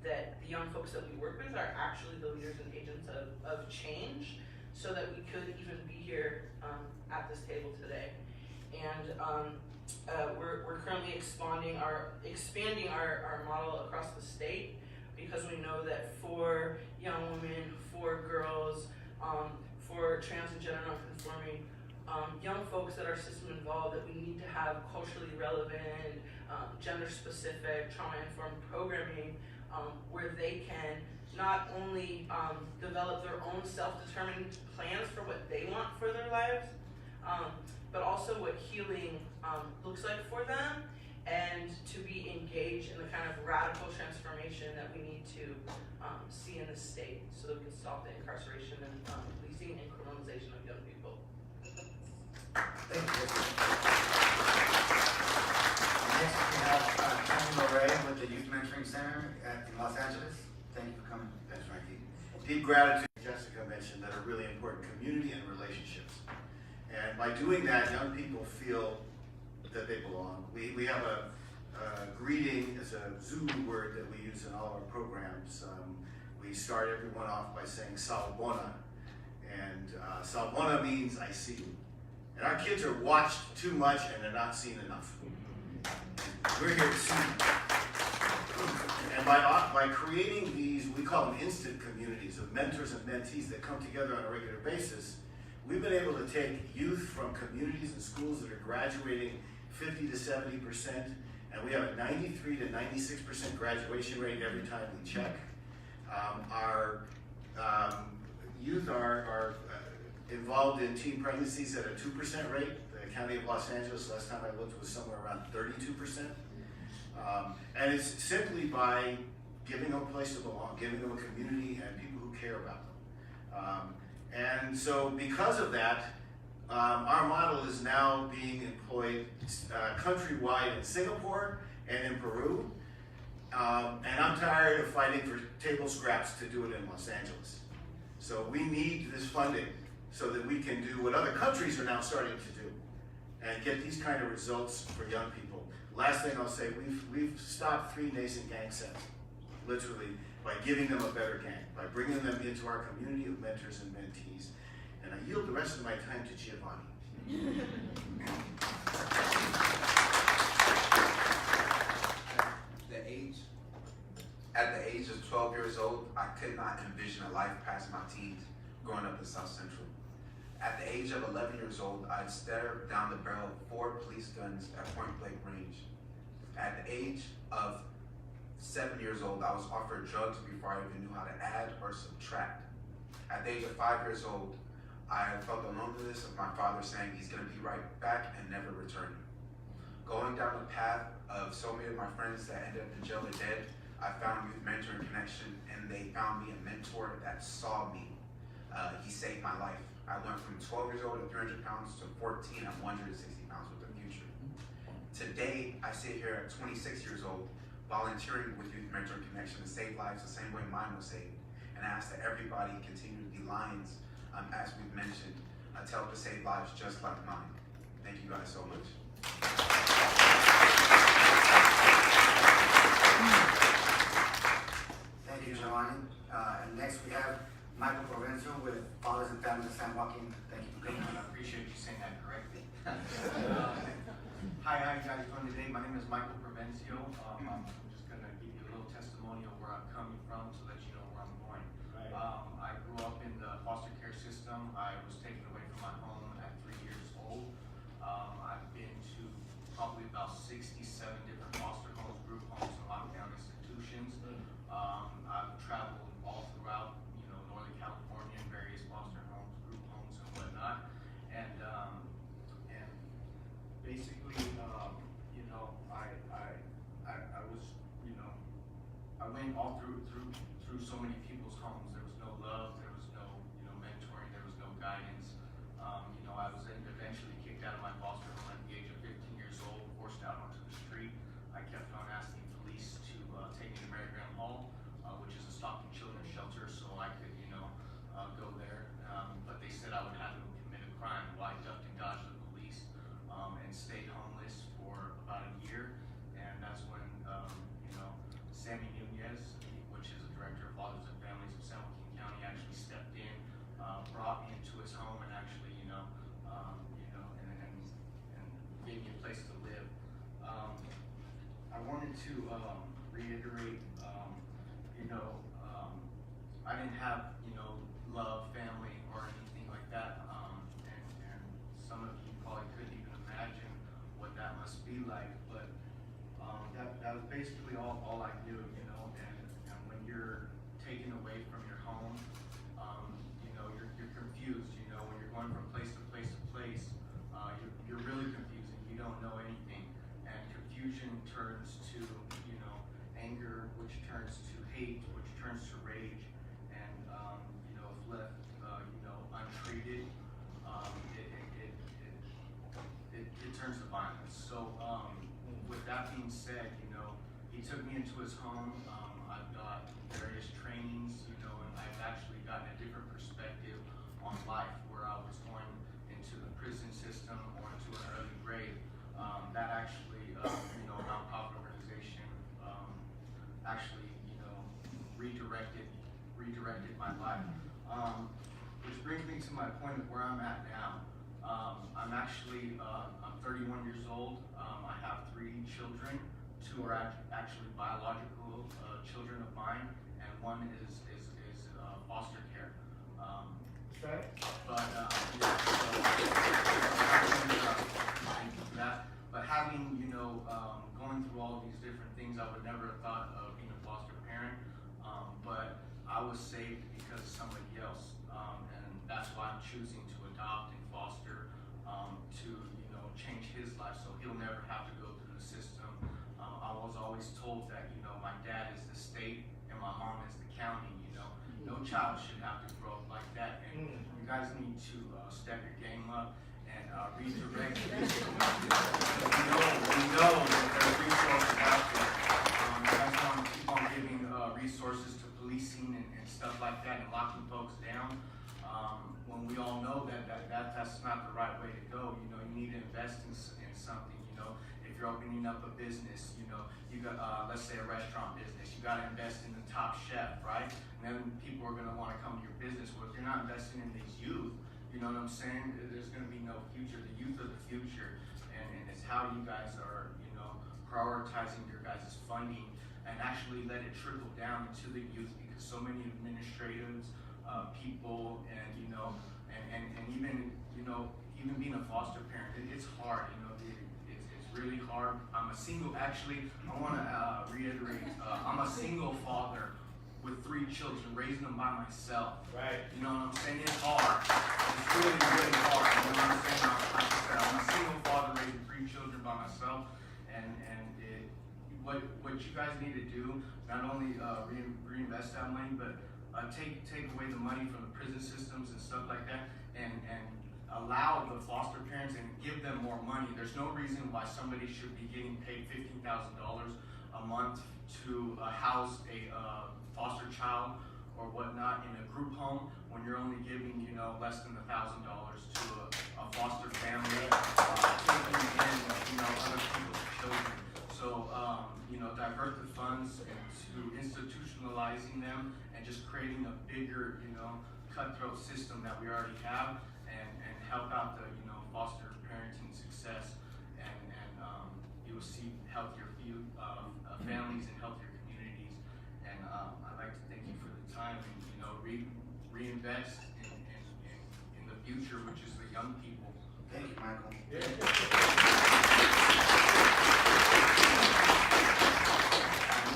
that the young folks that we work with are actually the leaders and agents of change, so that we could even be here at this table today. And we're currently expanding our model across the state, because we know that for young women, for girls, for trans and gender non-conforming young folks that are system involved, that we need to have culturally relevant, gender-specific, trauma-informed programming where they can not only develop their own self-determined plans for what they want for their lives, but also what healing looks like for them, and to be engaged in the kind of radical transformation that we need to see in the state, so that we can stop the incarceration and policing and criminalization of young people. Thank you. Next, we have Tony with the Youth Mentoring Center in Los Angeles. Thank you for coming. Thanks, Frankie. Deep gratitude, Jessica mentioned, that are really important: community and relationships. And by doing that, young people feel that they belong. We have a greeting, as a Zulu word that we use in all our programs. We start everyone off by saying "Sawubona," and "Sawubona" means "I see you." And our kids are watched too much and they're not seen enough. We're here to see you. And by creating these, we call them instant communities of mentors and mentees that come together on a regular basis, we've been able to take youth from communities and schools that are graduating 50 to 70%, and we have a 93 to 96% graduation rate every time we check. Our youth are involved in teen pregnancies at a 2% rate. The County of Los Angeles, last time I looked, was somewhere around 32%. And it's simply by giving them a place to belong, giving them a community and people who care about them. And so because of that, our model is now being employed countrywide in Singapore and in Peru. And I'm tired of fighting for table scraps to do it in Los Angeles. So we need this funding so that we can do what other countries are now starting to do and get these kind of results for young people. Last thing I'll say, we've stopped 3 nascent gang sets, literally, by giving them a better gang, by bringing them into our community of mentors and mentees. And I yield the rest of my time to Giovanni. At the age of 12 years old, I could not envision a life past my teens growing up in South Central. At the age of 11 years old, I'd stared down the barrel of 4 police guns at point-blank range. At the age of 7 years old, I was offered drugs before I even knew how to add or subtract. At the age of 5 years old, I felt the loneliness of my father saying he's going to be right back and never return. Going down the path of so many of my friends that ended up in jail or dead, I found Youth Mentoring Connection, and they found me a mentor that saw me. He saved my life. I went from 12 years old at 300 pounds to 14 at 160 pounds with a future. Today, I sit here at 26 years old, volunteering with Youth Mentoring Connection to save lives the same way mine was saved. And I ask that everybody continue to be lions, as we've mentioned, to help to save lives just like mine. Thank you guys so much. Thank you, Giovanni. And next we have Michael Provencio with Fathers and Families of San Joaquin. Thank you for coming. I appreciate you saying that correctly. Hi, how you guys doing today? My name is Michael Provencio. I'm just going to give you a little testimony of where I'm coming from so that you know where I'm going. I grew up in the foster care system. I was taken away from my home at 3 years old. I've been to probably about 67 different foster homes, group homes, and lockdown institutions. I've traveled all went all through so many people's homes. There was no love, there was no, you know, mentoring, there was no guidance. You know, I was then eventually kicked out of my foster home at the age of 15 years old, forced out onto the street. I kept on asking police to take me to Mary Graham Hall, which is a Stockton children's shelter, so I could, you know, go there. But they said I would have to commit a crime. Well, I ducked and dodged the police and stayed homeless for about a year. And that's when, you know, Sammy Nunez, which is the director of Fathers and Families of San Joaquin County, actually stepped in, brought me into his home, and actually, you know, and gave me a place to live. I wanted to reiterate, you know, I didn't have, you know, love, family, or anything like that, and some of you probably couldn't even imagine what that must be like, but that was basically all I knew, you know, and when you're taken away from your home, you know, you're confused, you know, when you're going from place to place to place, you're really confused and you don't know anything, and confusion turns to, you know, anger, which turns to hate, which turns to rage, and, you know, if left, you know, untreated, it turns to violence. So, with that being said, you know, he took me into his home. I've got various trainings, you know, and I've actually gotten a different perspective on life, where I was going into the prison system or into an early grave. That actually, you know, a nonprofit organization, actually, you know, redirected my life. Which brings me to my point of where I'm at now. I'm actually, I'm 31 years old. I have 3 children. 2 are actually biological children of mine, and 1 is foster care. Right. But but having, you know, going through all of these different things, I would never have thought of being a foster parent. But I was saved because of somebody else, and that's why I'm choosing to adopt and foster, to, you know, change his life so he'll never have to go through the system. I was always told that, you know, my dad is the state and my mom is the county. You know, no child should have to grow up like that, and you guys need to step your game up and redirect this. We know that there are resources out there. You guys want to keep on giving resources to policing and stuff like that and locking folks down, when we all know that's not the right way to go. You know, you need to invest in something. You know, if you're opening up a business, you know, you got, let's say a restaurant business, you got to invest in the top chef, right? And then people are going to want to come to your business. Well, if you're not investing in these youth, you know what I'm saying? There's going to be no future. The youth are the future, and it's how you guys are, you know, prioritizing your guys' funding and actually let it trickle down to the youth, because so many administrators, people, and, you know, and even, you know, even being a foster parent, it's hard, you know, it's really hard. I'm a single, actually, I want to reiterate, I'm a single father with 3 children, raising them by myself. Right. You know what I'm saying? It's hard. It's really, really hard. You know what I'm saying? Like I said, I'm a single father raising 3 children by myself, and what you guys need to do, not only reinvest that money, but take away the money from the prison systems and stuff like that, and allow the foster parents and give them more money. There's no reason why somebody should be getting paid $15,000 a month to house a foster child or whatnot in a group home when you're only giving, you know, less than $1,000 to a foster family, taking in, you know, other people's children. So, you know, divert the funds into institutionalizing them and just creating a bigger, you know, cutthroat system that we already have, and help out the, you know, foster parenting success, and you will see healthier families and healthier communities. And I'd like to thank you for the time, and, you know, reinvest in the future, which is the young people. Thank you, Michael.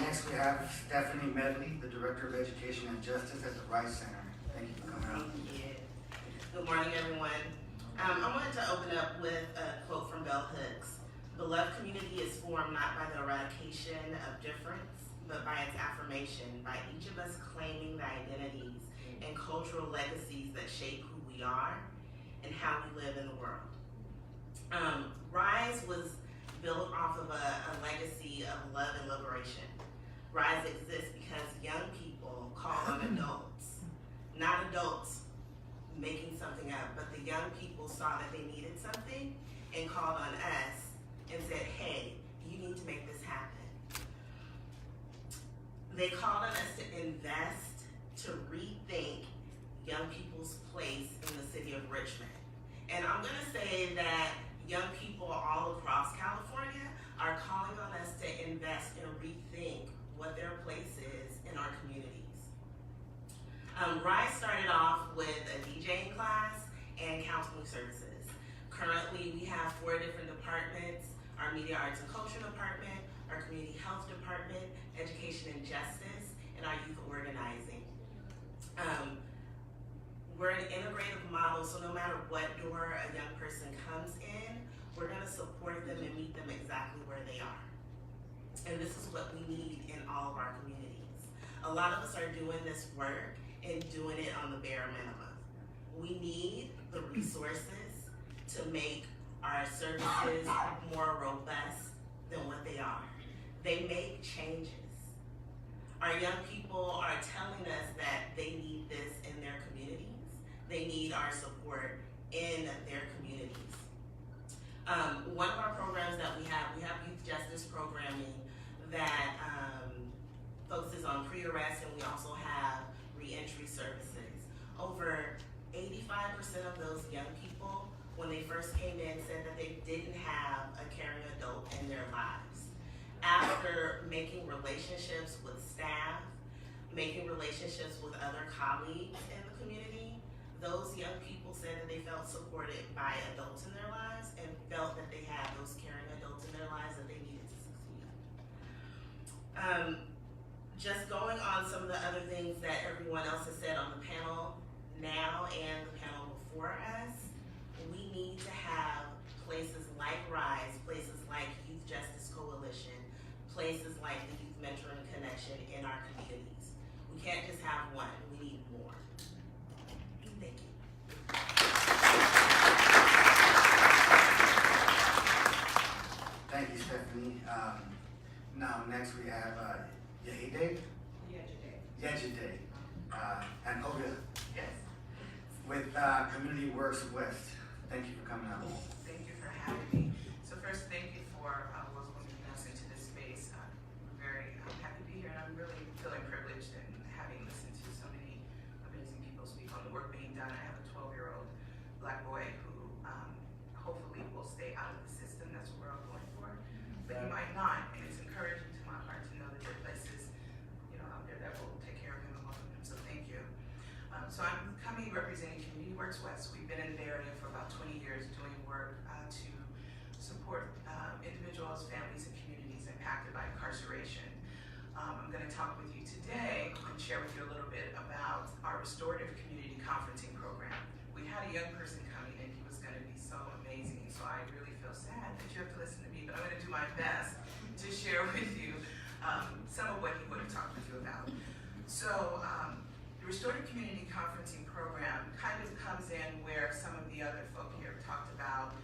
Next, we have Stephanie Medley, the Director of Education and Justice at the Rice Center. Thank you for coming out. Thank you. Good morning, everyone. I wanted to open up with a quote from Bell Hooks. "Beloved community is formed not by the eradication of difference, but by its affirmation, by each of us claiming the identities and cultural legacies that shape who we are and how we live in the world. RISE was built off of a legacy of love and liberation. RISE exists because young people called on adults, not adults making something up, but the young people saw that they needed something and called on us and said, hey, you need to make this happen. They called on us to invest, to rethink young people's place in the city of Richmond. And I'm gonna say that young people all across California are calling on us to invest and rethink what their place is in our communities. RISE started off with a DJing class and counseling services. Currently, we have 4 different departments: our Media Arts and Culture Department, our Community Health Department, Education and Justice, and our Youth Organizing. We're an integrative model, so no matter what door a young person comes in, we're gonna support them and meet them exactly where they are. And this is what we need in all of our communities. A lot of us are doing this work and doing it on the bare minimum. We need the resources to make our services more robust than what they are. They make changes. Our young people are telling us that they need this in their communities. They need our support in their communities. One of our programs that we have youth justice programming that focuses on pre-arrest, and we also have reentry services. Over 85% of those young people, when they first came in, said that they didn't have a caring adult in their lives. After making relationships with staff, making relationships with other colleagues in the community, those young people said that they felt supported by adults in their lives and felt that they had those caring adults in their lives that they needed to succeed. Just going on some of the other things that everyone else has said on the panel now and the panel before us, we need to have places like RISE, places like Youth Justice Coalition, places like the Youth Mentoring Connection in our communities. We can't just have one, we need more. Thank you. Thank you, Stephanie. Now next we have Yehide? Yejide. And Hoga. Yes. With Community Works West. Thank you for coming out. Thank you for having me. So first, thank you for welcoming us into this space. I'm very happy to be here, and I'm really feeling privileged in having listened to so many amazing people speak on the work being done. I have a 12-year-old Black boy who hopefully will stay out of the system. That's what we're all going for. But he might not, and it's encouraging to my heart to know that there are places, out there that will take care of him and welcome him. So thank you. So I'm coming representing Community Works West. We've been in the Bay Area for about 20 years doing work to support individuals, families, and communities impacted by incarceration. I'm going to talk with you today and share with you a little bit about our restorative community conferencing program. We had a young person coming in, he was going to be so amazing, so I really feel sad that you have to listen to me, but I'm going to do my best to share with you some of what he would have talked with you about. So the restorative community conferencing program kind of comes in where some of the other folk here talked about.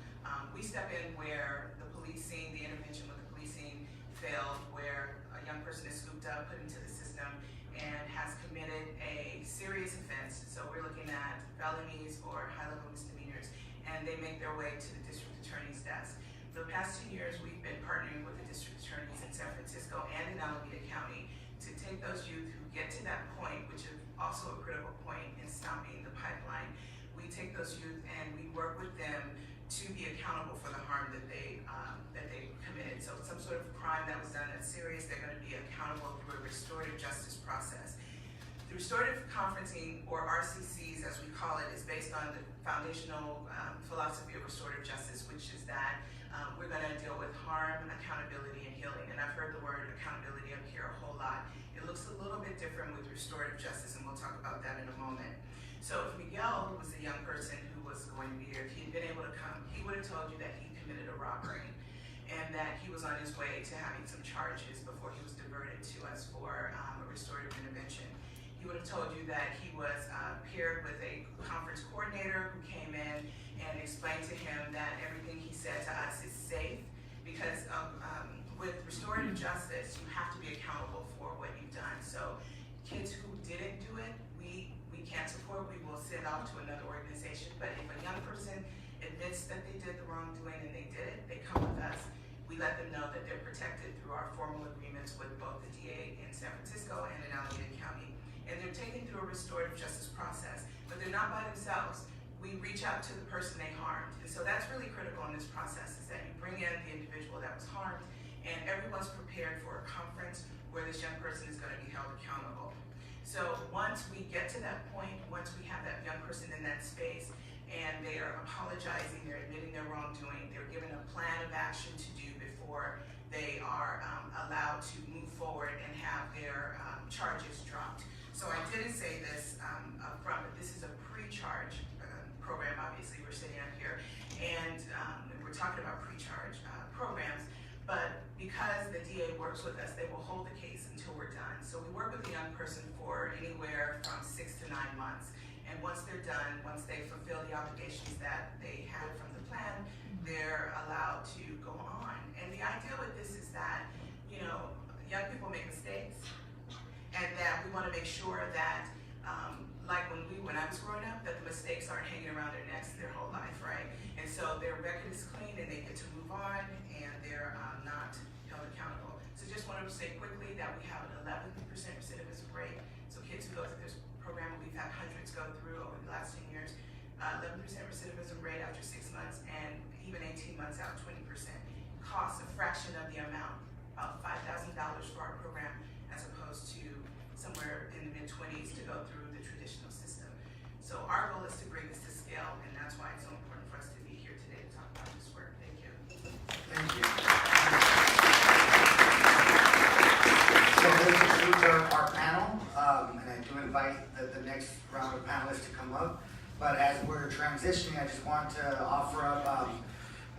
We step in where the policing, the intervention with the policing failed, where a young person is scooped up, put into the system, and has committed a serious offense. So we're looking at felonies or high-level misdemeanors, and they make their way to the district attorney's desk. For the past 2 years, we've been partnering with the district attorneys in San Francisco and in Alameda County to take those youth who get to that point, which is also a critical point in stopping the pipeline. We take those youth and we work with them to be accountable for the harm that they committed. So some sort of crime that was done that's serious, they're going to be accountable through a restorative justice process. The restorative conferencing, or RCCs as we call it, is based on the foundational philosophy of restorative justice, which is that we're going to deal with harm, accountability, and healing. And I've heard the word accountability up here a whole lot. It looks a little bit different with restorative justice, and we'll talk about that in a moment. So if McGill, who was the young person who was going to be here, if he had been able to come, he would have told you that he committed a robbery. and that he was on his way to having some charges before he was diverted to us for a restorative intervention. He would have told you that he was paired with a conference coordinator who came in and explained to him that everything he said to us is safe, because with restorative justice, you have to be accountable for what you've done. So kids who didn't do it, we can't support, we will send off to another organization. But if a young person admits that they did the wrongdoing and they did it, they come with us. We let them know that they're protected through our formal agreements with both the DA in San Francisco and in Alameda County. And they're taken through a restorative justice process, but they're not by themselves. We reach out to the person they harmed. And so that's really critical in this process, is that you bring in the individual that was harmed, and everyone's prepared for a conference where this young person is going to be held accountable. So once we get to that point, once we have that young person in that space, and they are apologizing, they're admitting their wrongdoing, they're given a plan of action to do before they are allowed to move forward and have their charges dropped. So I didn't say this up front, but this is a pre-charge program. Obviously, we're sitting up here, and we're talking about pre-charge programs, but because the DA works with us, they will hold the case until we're done. So we work with a young person for anywhere from 6 to 9 months. And once they're done, once they fulfill the obligations that they had from the plan, they're allowed to go on. And the idea with this is that, you know, young people make mistakes, and that we want to make sure that, like when I was growing up, that the mistakes aren't hanging around their necks their whole life, right? And so their record is clean, and they get to move on, and they're not held accountable. So just wanted to say quickly that we have an 11% recidivism rate. So kids who go through this program, we've had hundreds go through over the last 10 years. 11% recidivism rate after 6 months, and even 18 months out, 20%. Costs a fraction of the amount, about $5,000 for our program, as opposed to somewhere in the mid-20s to go through the traditional system. So our goal is to bring this to scale, and that's why it's so important for us to be here today to talk about this work. Thank you. Thank you. So this concludes our panel, and I do invite the next round of panelists to come up. But as we're transitioning, I just want to offer up,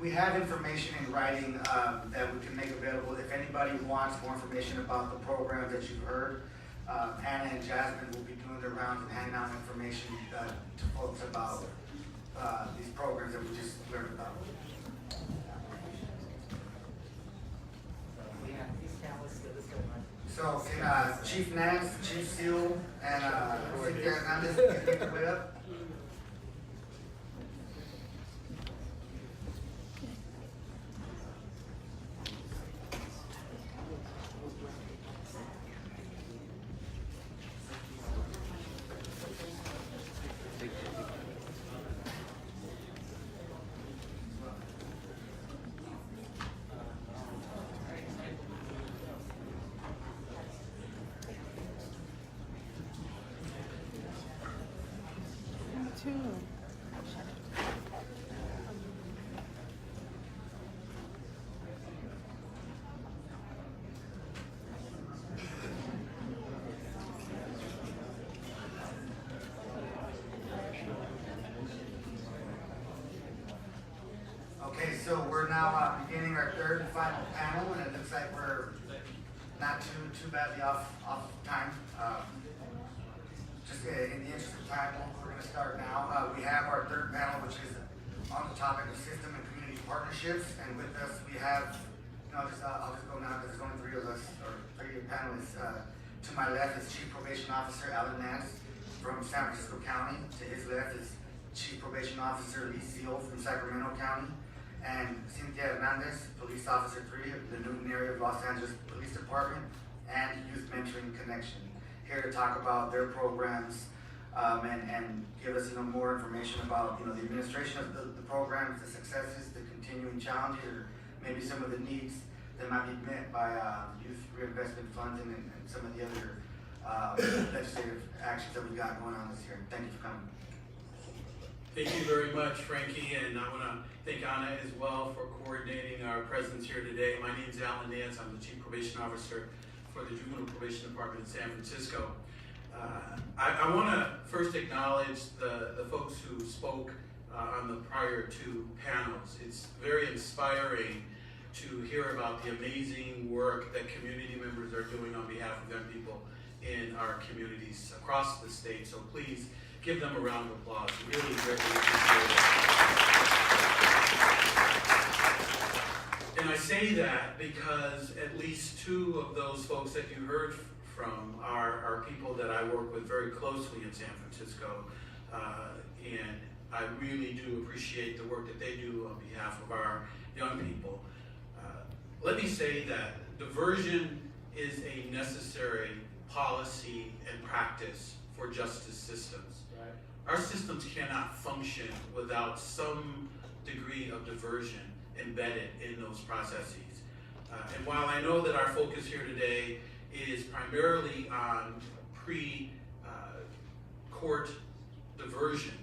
we have information in writing that we can make available. If anybody wants more information about the programs that you've heard, Anna and Jasmine will be doing their rounds and handing out information to folks about these programs that we just learned about. So Chief Nance, Chief Seal, and Cynthia Hernandez, can you pick it up? Okay, so we're now beginning our third and final panel, and it looks like we're not too badly off time. Just in the interest of time, we're going to start now. We have our third panel, which is on the topic of system and community partnerships, and with us we have, I'll just go now because there's only three of us, or three panelists. To my left is Chief Probation Officer Alan Nance from San Francisco County. To his left is Chief Probation Officer Lee Seal from Sacramento County, and Cynthia Hernandez, Police Officer 3 of the Newton area of Los Angeles Police Department, and Youth Mentoring Connection, here to talk about their programs and give us more information about the administration of the programs, the successes, the continuing challenges, or maybe some of the needs that might be met by youth reinvestment funds and some of the other legislative actions that we got going on this year. Thank you for coming. Thank you very much, Frankie, and I want to thank Anna as well for coordinating our presence here today. My name is Alan Nance. I'm the Chief Probation Officer for the Juvenile Probation Department in San Francisco. I want to first acknowledge the folks who spoke on the prior two panels. It's very inspiring to hear about the amazing work that community members are doing on behalf of young people in our communities across the state. So please give them a round of applause. Really greatly appreciate it. And I say that because at least two of those folks that you heard from are people that I work with very closely in San Francisco. And I really do appreciate the work that they do on behalf of our young people. Let me say that diversion is a necessary policy and practice for justice systems. Right. Our systems cannot function without some degree of diversion embedded in those processes. And while I know that our focus here today is primarily on pre-court diversion,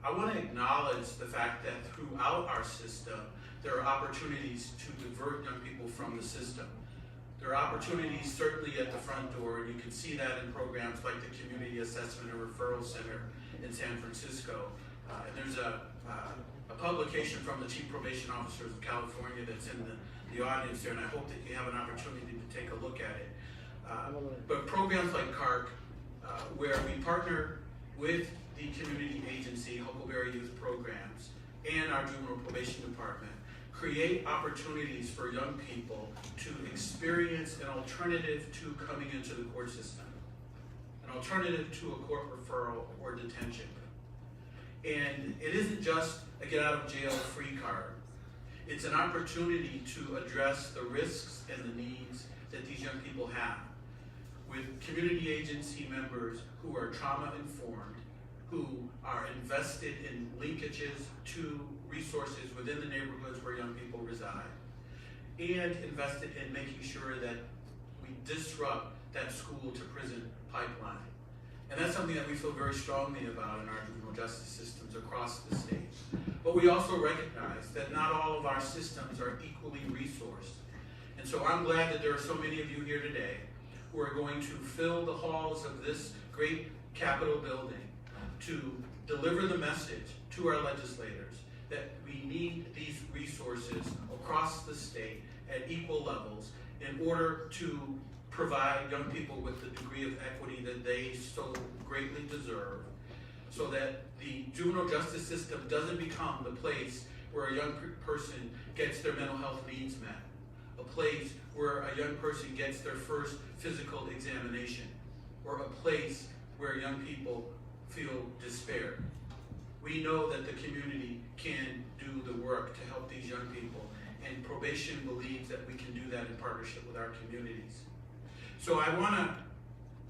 I want to acknowledge the fact that throughout our system, there are opportunities to divert young people from the system. There are opportunities certainly at the front door, and you can see that in programs like the Community Assessment and Referral Center in San Francisco. And there's a publication from the Chief Probation Officers of California that's in the audience here, and I hope that you have an opportunity to take a look at it. But programs like CARC, where we partner with the community agency, Huckleberry Youth Programs, and our juvenile probation department, create opportunities for young people to experience an alternative to coming into the court system, an alternative to a court referral or detention. And it isn't just a get out of jail free card. It's an opportunity to address the risks and the needs that these young people have, with community agency members who are trauma informed, who are invested in linkages to resources within the neighborhoods where young people reside, and invested in making sure that we disrupt that school to prison pipeline. And that's something that we feel very strongly about in our juvenile justice systems across the state. But we also recognize that not all of our systems are equally resourced. And so I'm glad that there are so many of you here today who are going to fill the halls of this great Capitol building to deliver the message to our legislators that we need these resources across the state at equal levels in order to provide young people with the degree of equity that they so greatly deserve, so that the juvenile justice system doesn't become the place where a young person gets their mental health needs met, a place where a young person gets their first physical examination, or a place where young people feel despair. We know that the community can do the work to help these young people, and probation believes that we can do that in partnership with our communities. So I want to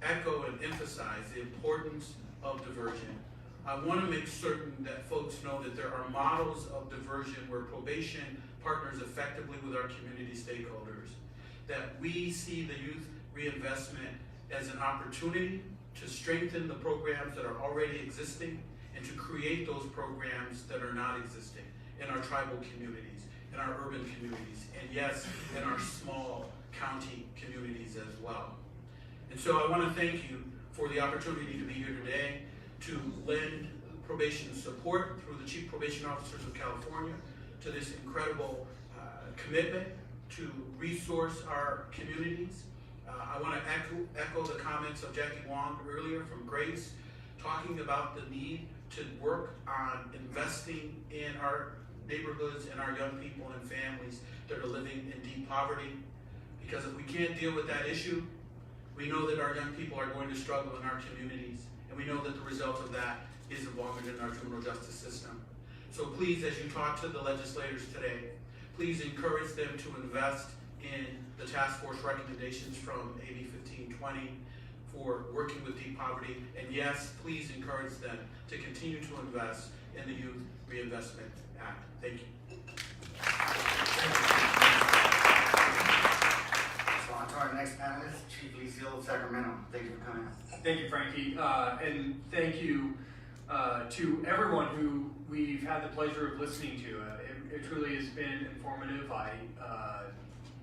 echo and emphasize the importance of diversion. I want to make certain that folks know that there are models of diversion where probation partners effectively with our community stakeholders, that we see the youth reinvestment as an opportunity to strengthen the programs that are already existing and to create those programs that are not existing in our tribal communities, in our urban communities, and yes, in our small county communities as well. And so I want to thank you for the opportunity to be here today, to lend probation support through the Chief Probation Officers of California to this incredible commitment to resource our communities. I want to echo the comments of Jackie Wong earlier from Grace, talking about the need to work on investing in our neighborhoods and our young people and families that are living in deep poverty. Because if we can't deal with that issue, we know that our young people are going to struggle in our communities, and we know that the result of that is involvement in our juvenile justice system. So please, as you talk to the legislators today, please encourage them to invest in the task force recommendations from AB 1520 for working with deep poverty. And yes, please encourage them to continue to invest in the Youth Reinvestment Act. Thank you. So on to our next panelist, Chief Lieu of Sacramento. Thank you for coming. Thank you, Frankie, and thank you to everyone who we've had the pleasure of listening to. It truly has been informative. I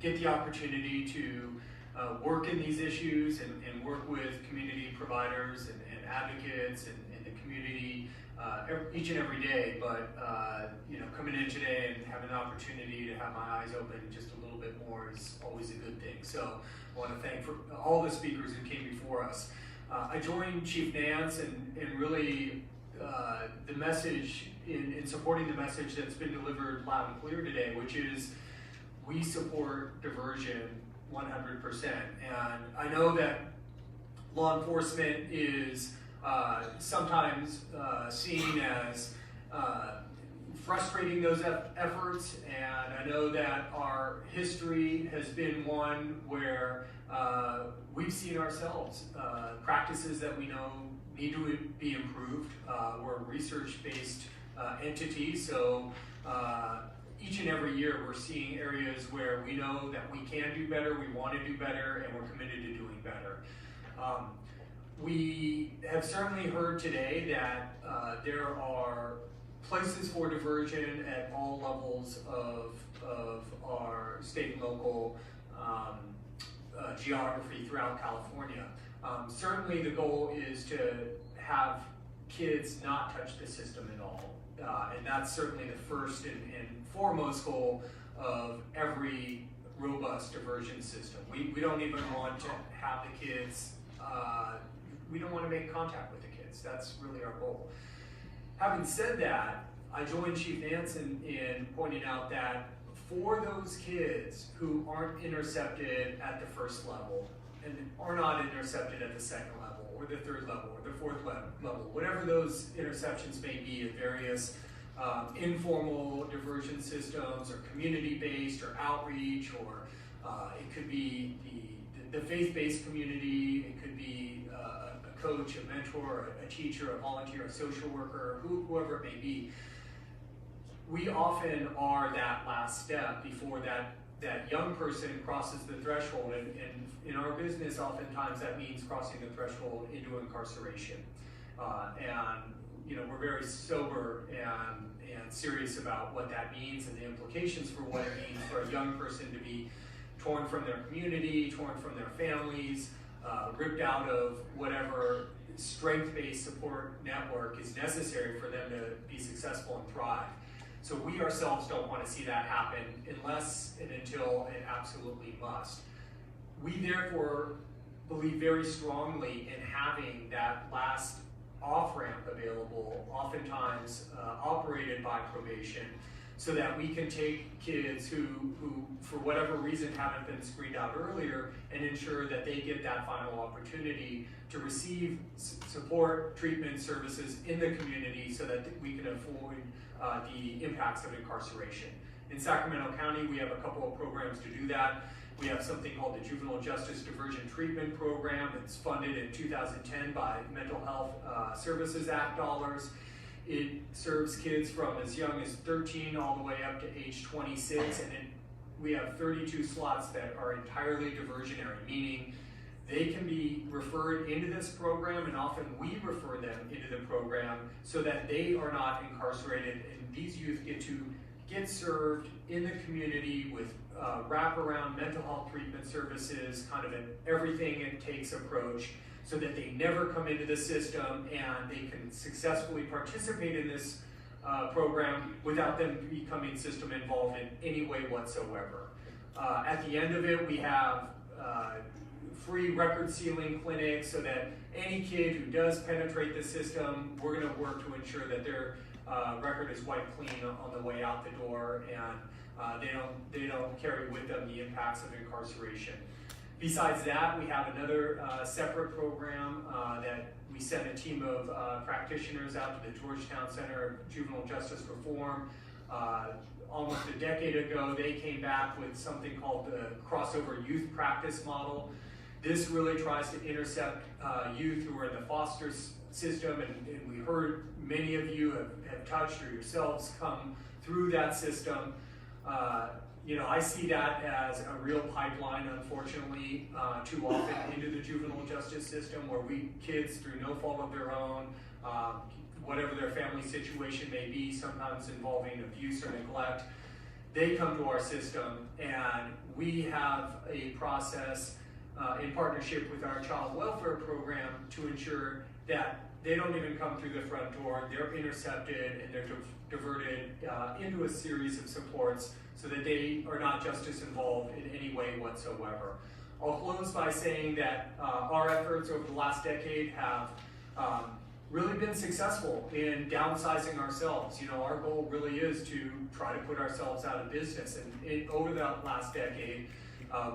get the opportunity to work in these issues and work with community providers and advocates and the community each and every day, but coming in today and having the opportunity to have my eyes open just a little bit more is always a good thing. So I want to thank all the speakers who came before us. I joined Chief Nance and really the message in supporting the message that's been delivered loud and clear today, which is we support diversion 100%. And I know that law enforcement is sometimes seen as frustrating those efforts, and I know that our history has been one where we've seen ourselves practices that we know need to be improved. We're a research-based entity, so each and every year we're seeing areas where we know that we can do better, we want to do better, and we're committed to doing better. We have certainly heard today that there are places for diversion at all levels of our state and local geography throughout California. Certainly the goal is to have kids not touch the system at all. And that's certainly the first and foremost goal of every robust diversion system. We don't even want to have the kids, we don't want to make contact with the kids. That's really our goal. Having said that, I joined Chief Nance in pointing out that for those kids who aren't intercepted at the first level and are not intercepted at the second level or the third level or the fourth level, whatever those interceptions may be at various informal diversion systems or community-based or outreach, or it could be the faith-based community, it could be a coach, a mentor, a teacher, a volunteer, a social worker, whoever it may be. We often are that last step before that young person crosses the threshold, and in our business oftentimes that means crossing the threshold into incarceration. And we're very sober and serious about what that means and the implications for what it means for a young person to be torn from their community, torn from their families, ripped out of whatever strength-based support network is necessary for them to be successful and thrive. So we ourselves don't want to see that happen unless and until it absolutely must. We therefore believe very strongly in having that last off-ramp available, oftentimes operated by probation, so that we can take kids who for whatever reason haven't been screened out earlier and ensure that they get that final opportunity to receive support, treatment, services in the community so that we can avoid the impacts of incarceration. In Sacramento County, we have a couple of programs to do that. We have something called the Juvenile Justice Diversion Treatment Program. It's funded in 2010 by Mental Health Services Act dollars. It serves kids from as young as 13 all the way up to age 26, and we have 32 slots that are entirely diversionary, meaning they can be referred into this program, and often we refer them into the program so that they are not incarcerated, and these youth get served in the community with wraparound mental health treatment services, kind of an everything it takes approach, so that they never come into the system and they can successfully participate in this program without them becoming system involved in any way whatsoever. At the end of it, we have free record sealing clinics so that any kid who does penetrate the system, we're going to work to ensure that their record is wiped clean on the way out the door, and they don't carry with them the impacts of incarceration. Besides that, we have another separate program that we sent a team of practitioners out to the Georgetown Center of Juvenile Justice Reform. Almost a decade ago, they came back with something called the Crossover Youth Practice Model. This really tries to intercept youth who are in the foster system, and we heard many of you have touched or yourselves come through that system. I see that as a real pipeline, unfortunately, too often into the juvenile justice system, where kids, through no fault of their own, whatever their family situation may be, sometimes involving abuse or neglect, they come to our system, and we have a process in partnership with our child welfare program to ensure that they don't even come through the front door, they're intercepted and they're diverted into a series of supports so that they are not justice involved in any way whatsoever. I'll close by saying that our efforts over the last decade have really been successful in downsizing ourselves. You know, our goal really is to try to put ourselves out of business, and over that last decade,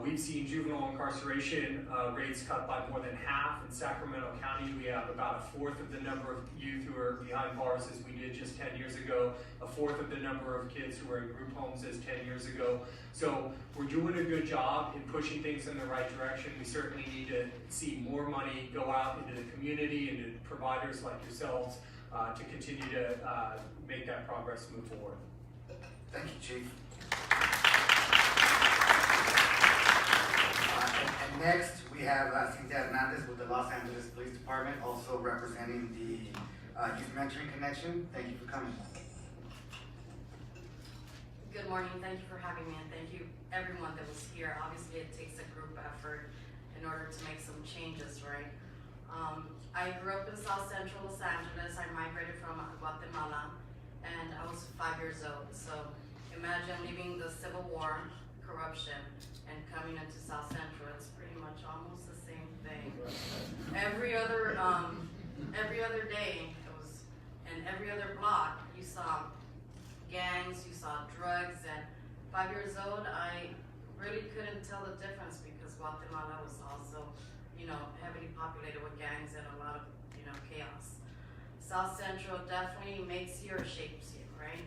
we've seen juvenile incarceration rates cut by more than half. In Sacramento County, we have about 1/4 of the number of youth who are behind bars as we did just 10 years ago, 1/4 of the number of kids who were in group homes as 10 years ago. So we're doing a good job in pushing things in the right direction. We certainly need to see more money go out into the community and to providers like yourselves to continue to make that progress move forward. Thank you, Chief. And next, we have Cynthia Hernandez with the Los Angeles Police Department, also representing the Youth Mentoring Connection. Thank you for coming. Good morning, thank you for having me, and thank you everyone that was here. Obviously, it takes a group effort in order to make some changes, right? I grew up in South Central Los Angeles. I migrated from Guatemala, and I was 5 years old. So imagine leaving the Civil War, corruption, and coming into South Central. It's pretty much almost the same thing. Every other day, it was, and every other block, you saw gangs, you saw drugs, and 5 years old, I really couldn't tell the difference because Guatemala was also, you know, heavily populated with gangs and a lot of, you know, chaos. South Central definitely makes you or shapes you, right?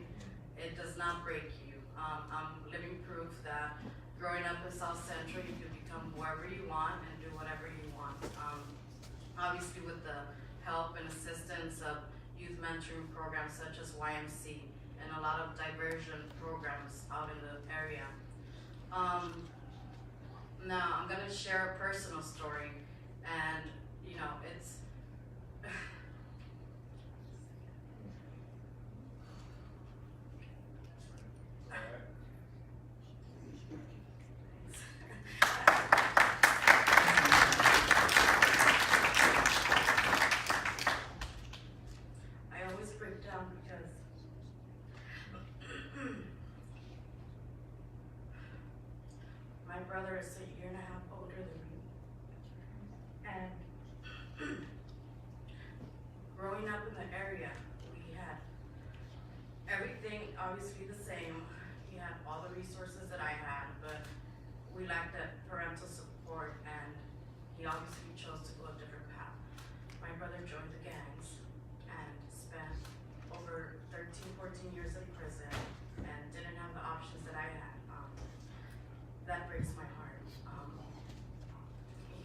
It does not break you. I'm living proof that growing up in South Central, you can become whoever you want and do whatever you want. Obviously with the help and assistance of youth mentoring programs such as YMC and a lot of diversion programs out in the area. Now I'm gonna share a personal story, and you know, it's I always break down because my brother is a year and a half older than me, and growing up in the area, we had everything obviously the same. He had all the resources that I had, but we lacked that parental support, and he obviously chose to go a different path. My brother joined the gangs and spent over 13, 14 years in prison and didn't have the options that I had. That breaks my heart.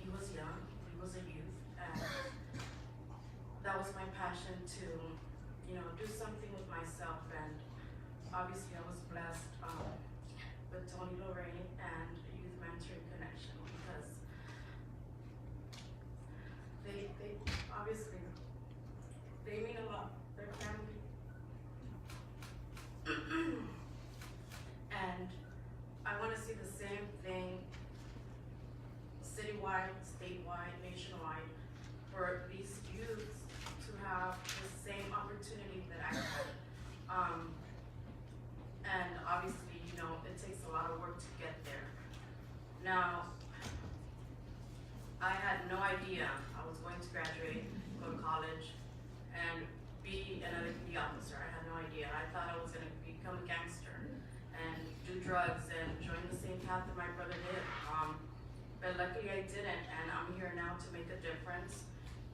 He was young, he was a youth, and that was my passion to, you know, do something with myself. And obviously I was blessed with Tony Lorraine and Youth Mentoring Connection because they obviously, they mean a lot. They're family. And I want to see the same thing citywide, statewide, nationwide, for these youths to have the same opportunity that I had. And obviously, you know, it takes a lot of work to get there. Now, I had no idea I was going to graduate, go to college, and be an LAPD officer. I had no idea. I thought I was going to become a gangster and do drugs and join the same path that my brother did. But luckily I didn't, and I'm here now to make a difference.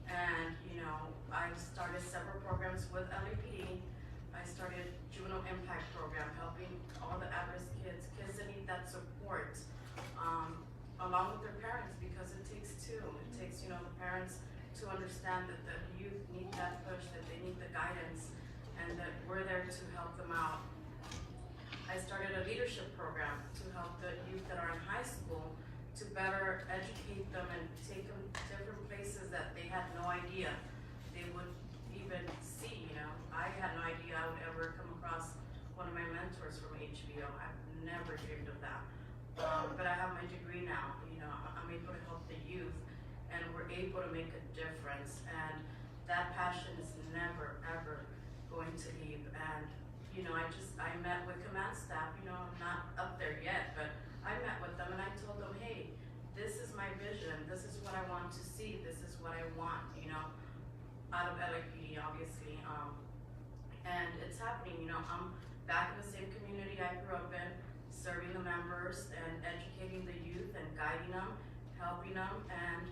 And you know, I started several programs with LAPD. I started Juvenile Impact Program, helping all the at-risk kids that need that support, along with their parents, because it takes two. It takes, you know, the parents to understand that the youth need that push, that they need the guidance, and that we're there to help them out. I started a leadership program to help the youth that are in high school to better educate them and take them to different places that they had no idea they would even see, you know. I had no idea I would ever come across one of my mentors from HBO. I've never dreamed of that. But I have my degree now, you know, I'm able to help the able to make a difference, and that passion is never ever going to leave. And you know, I met with command staff. You know, I'm not up there yet, but I met with them and I told them, hey, this is my vision. This is what I want to see. This is what I want. You know, out of LAPD, obviously. And it's happening. You know, I'm back in the same community I grew up in, serving the members and educating the youth and guiding them, helping them, and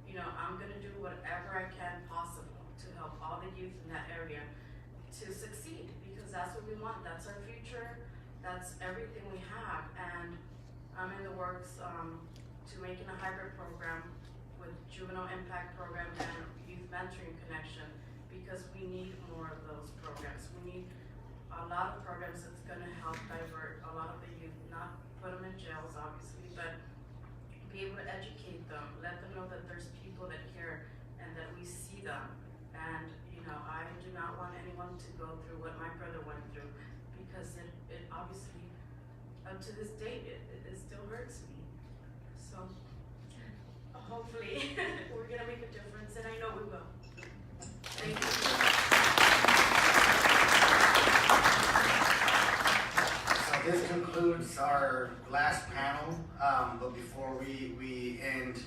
you know, I'm gonna do whatever I can possible to help all the youth in that area to succeed, because that's what we want. That's our future. That's everything we have. And I'm in the works to making a hybrid program with juvenile impact program and youth mentoring connection, because we need more of those programs. We need a lot of programs that's gonna help divert a lot of the youth, not put them in jails, obviously, but be able to educate them, let them know that there's people that care and that we see them. And you know, I do not want anyone to go through what my brother went through, because it obviously, up to this date, it still hurts me. So hopefully we're gonna make a difference, and I know we will. Thank you. So this concludes our last panel, but before we end,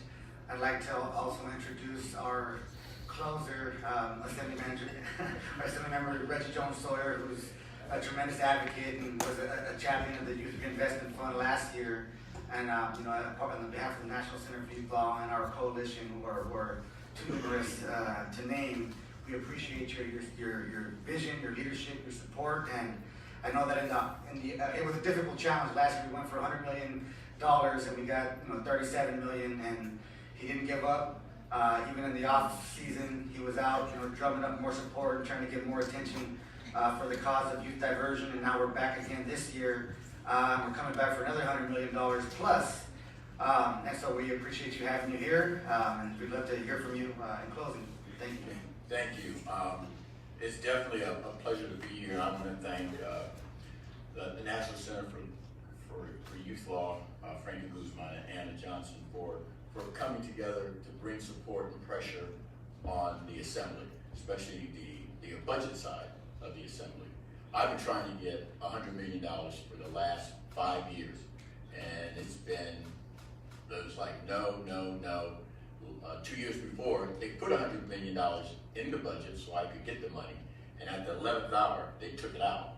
I'd like to also introduce our closer, Assemblymember Reggie Jones-Sawyer, who's a tremendous advocate and was a champion of the Youth Reinvestment Fund last year. And you know, on behalf of the National Center for Youth Law and our coalition, who are too numerous to name, we appreciate your vision, your leadership, your support. And I know that it was a difficult challenge last year. We went for $100 million and we got 37 million, and he didn't give up. Even in the off season, he was out, drumming up more support and trying to get more attention for the cause of youth diversion. And now we're back again this year. We're coming back for another $100 million plus. And so we appreciate you having you here, and we'd love to hear from you in closing. Thank you. Thank you. It's definitely a pleasure to be here. I want to thank the National Center for Youth Law, Frankie, Guzman, and Anna Johnson for coming together to bring support and pressure on the Assembly, especially the budget side of the Assembly. I've been trying to get $100 million for the last 5 years, and it's been, there's like, no. 2 years before, they put $100 million in the budget so I could get the money, and at the 11th hour, they took it out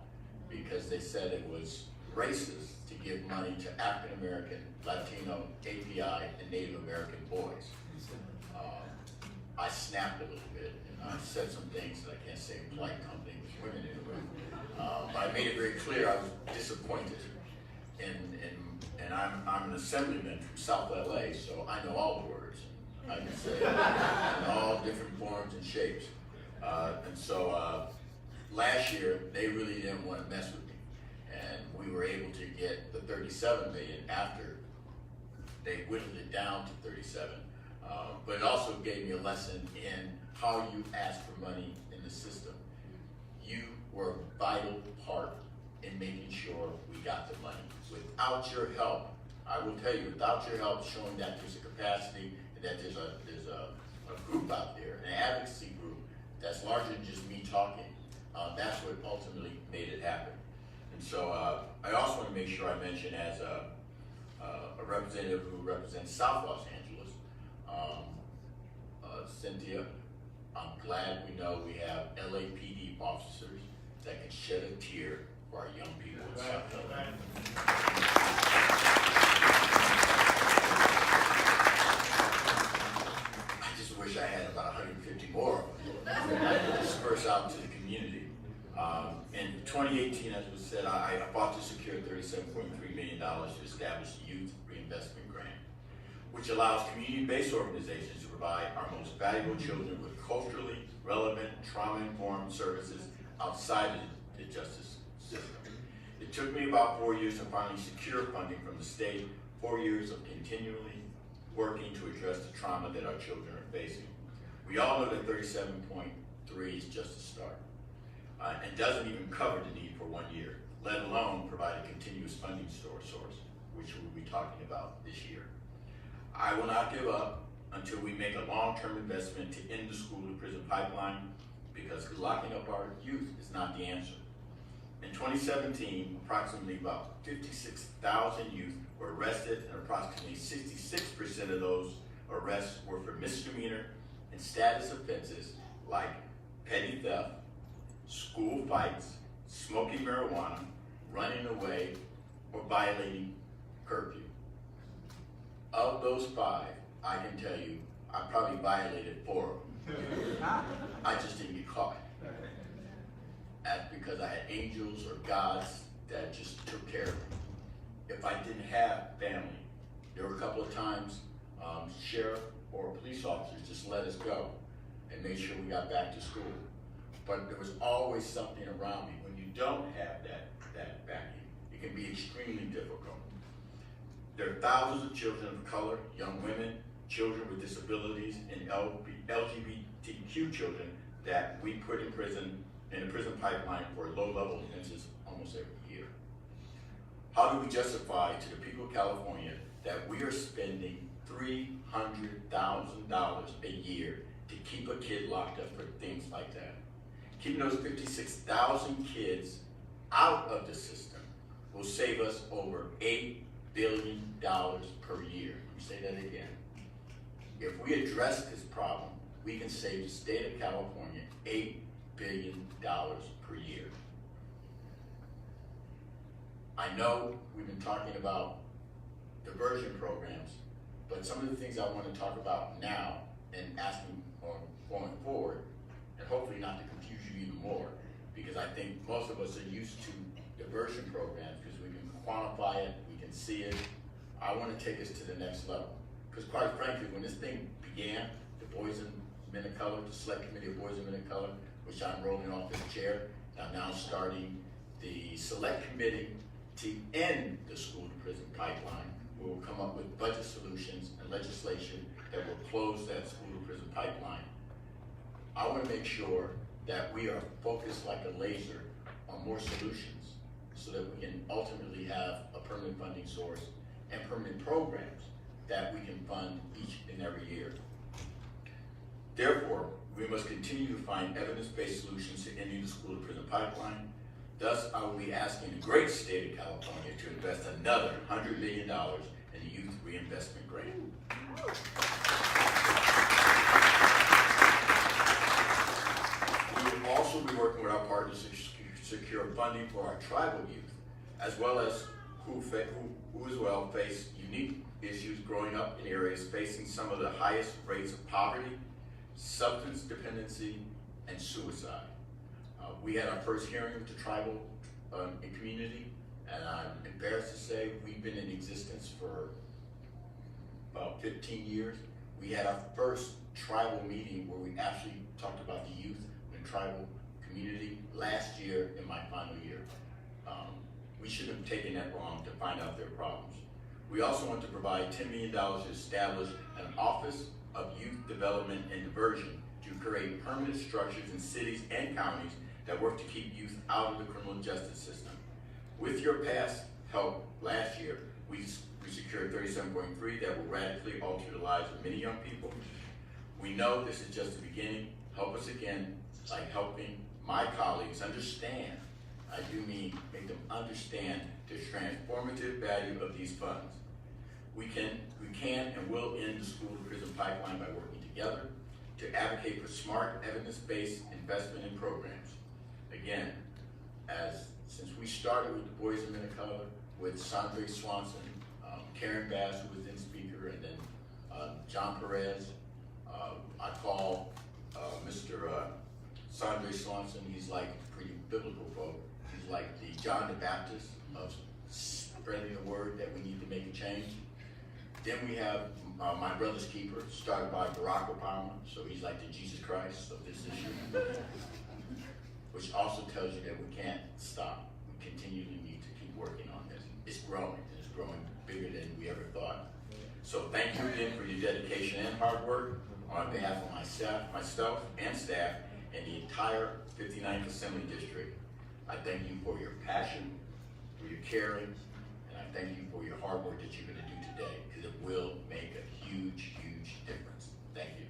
because they said it was racist to give money to African American, Latino, API, and Native American boys. I snapped a little bit, and I said some things that I can't say in polite company with women in the room. But I made it very clear I was disappointed. And I'm an assemblyman from South LA, so I know all the words. I can say it in all different forms and shapes. And so last year, they really didn't want to mess with me. And we were able to get the 37 million after they whittled it down to 37. But it also gave me a lesson in how you ask for money in the system. You were a vital part in making sure we got the money. Without your help, I will tell you, without your help showing that there's a capacity and that there's a group out there, an advocacy group that's larger than just me talking, that's what ultimately made it happen. And so I also want to make sure I mention as a representative who represents South Los Angeles, Cynthia, I'm glad we know we have LAPD officers that can shed a tear for our young people in South LA. I just wish I had about 150 more of them to disperse out to the community. In 2018, as was said, I fought to secure $37.3 million to establish the Youth Reinvestment Grant, which allows community-based organizations to provide our most valuable children with culturally relevant, trauma-informed services outside of the justice system. It took me about 4 years to finally secure funding from the state, 4 years of continually working to address the trauma that our children are facing. We all know that 37.3 is just a start, and doesn't even cover the need for 1 year, let alone provide a continuous funding source, which we'll be talking about this year. I will not give up, until we make a long-term investment to end the school-to-prison pipeline, because locking up our youth is not the answer. In 2017, approximately about 56,000 youth were arrested, and approximately 66% of those arrests were for misdemeanor and status offenses like petty theft, school fights, smoking marijuana, running away, or violating curfew. Of those 5, I can tell you, I probably violated 4 of them. I just didn't get caught. That's because I had angels or gods that just took care of me. If I didn't have family, there were a couple of times sheriff or police officers just let us go and made sure we got back to school. But there was always something around me. When you don't have that backing, it can be extremely difficult. There are thousands of children of color, young women, children with disabilities, and LGBTQ children that we put in prison, in the prison pipeline for low-level offenses almost every year. How do we justify to the people of California that we are spending $300,000 a year to keep a kid locked up for things like that? Keeping those 56,000 kids out of the system will save us over $8 billion per year. Let me say that again. If we address this problem, we can save the state of California $8 billion per year. I know we've been talking about diversion programs, but some of the things I want to talk about now and asking or going forward, and hopefully not to confuse you even more, because I think most of us are used to diversion programs because we can quantify it, we can see it. I want to take us to the next level. Because quite frankly, when this thing began, the Boys and Men of Color, the Select Committee of Boys and Men of Color, which I'm rolling off as chair, I'm now starting the Select Committee to end the school-to-prison pipeline. We will come up with budget solutions and legislation that will close that school-to-prison pipeline. I want to make sure that we are focused like a laser on more solutions so that we can ultimately have a permanent funding source and permanent programs that we can fund each and every year. Therefore, we must continue to find evidence-based solutions to ending the school-to-prison pipeline. Thus, I will be asking the great state of California to invest another $100 million in the Youth Reinvestment Grant. We will also be working with our partners to secure funding for our tribal youth, as well as who as well face unique issues growing up in areas facing some of the highest rates of poverty, substance dependency, and suicide. We had our first hearing with the tribal community, and I'm embarrassed to say we've been in existence for about 15 years. We had our first tribal meeting where we actually talked about the youth in the tribal community last year in my final year. We shouldn't have taken that long to find out their problems. We also want to provide $10 million to establish an Office of Youth Development and Diversion to create permanent structures in cities and counties that work to keep youth out of the criminal justice system. With your past help last year, we secured 37.3 that will radically alter the lives of many young people. We know this is just the beginning. Help us again by helping my colleagues understand, I do mean make them understand the transformative value of these funds. We can and will end the school-to-prison pipeline by working together to advocate for smart, evidence-based investment in programs. Again, since we started with the Boys and Men of Color, with Sandre Swanson, Karen Bass, who was then speaker, and then John Perez, I call Mr. Sandre Swanson, he's like pretty biblical folk. He's like the John the Baptist of spreading the word that we need to make a change. Then we have My Brother's Keeper, started by Barack Obama, so he's like the Jesus Christ of this issue. Which also tells you that we can't stop. We continually need to keep working on this. It's growing, and it's growing bigger than we ever thought. So thank you again for your dedication and hard work on behalf of myself and staff, and the entire 59th Assembly District. I thank you for your passion, for your caring, and I thank you for your hard work that you're going to do today, because it will make a huge, huge difference. Thank you.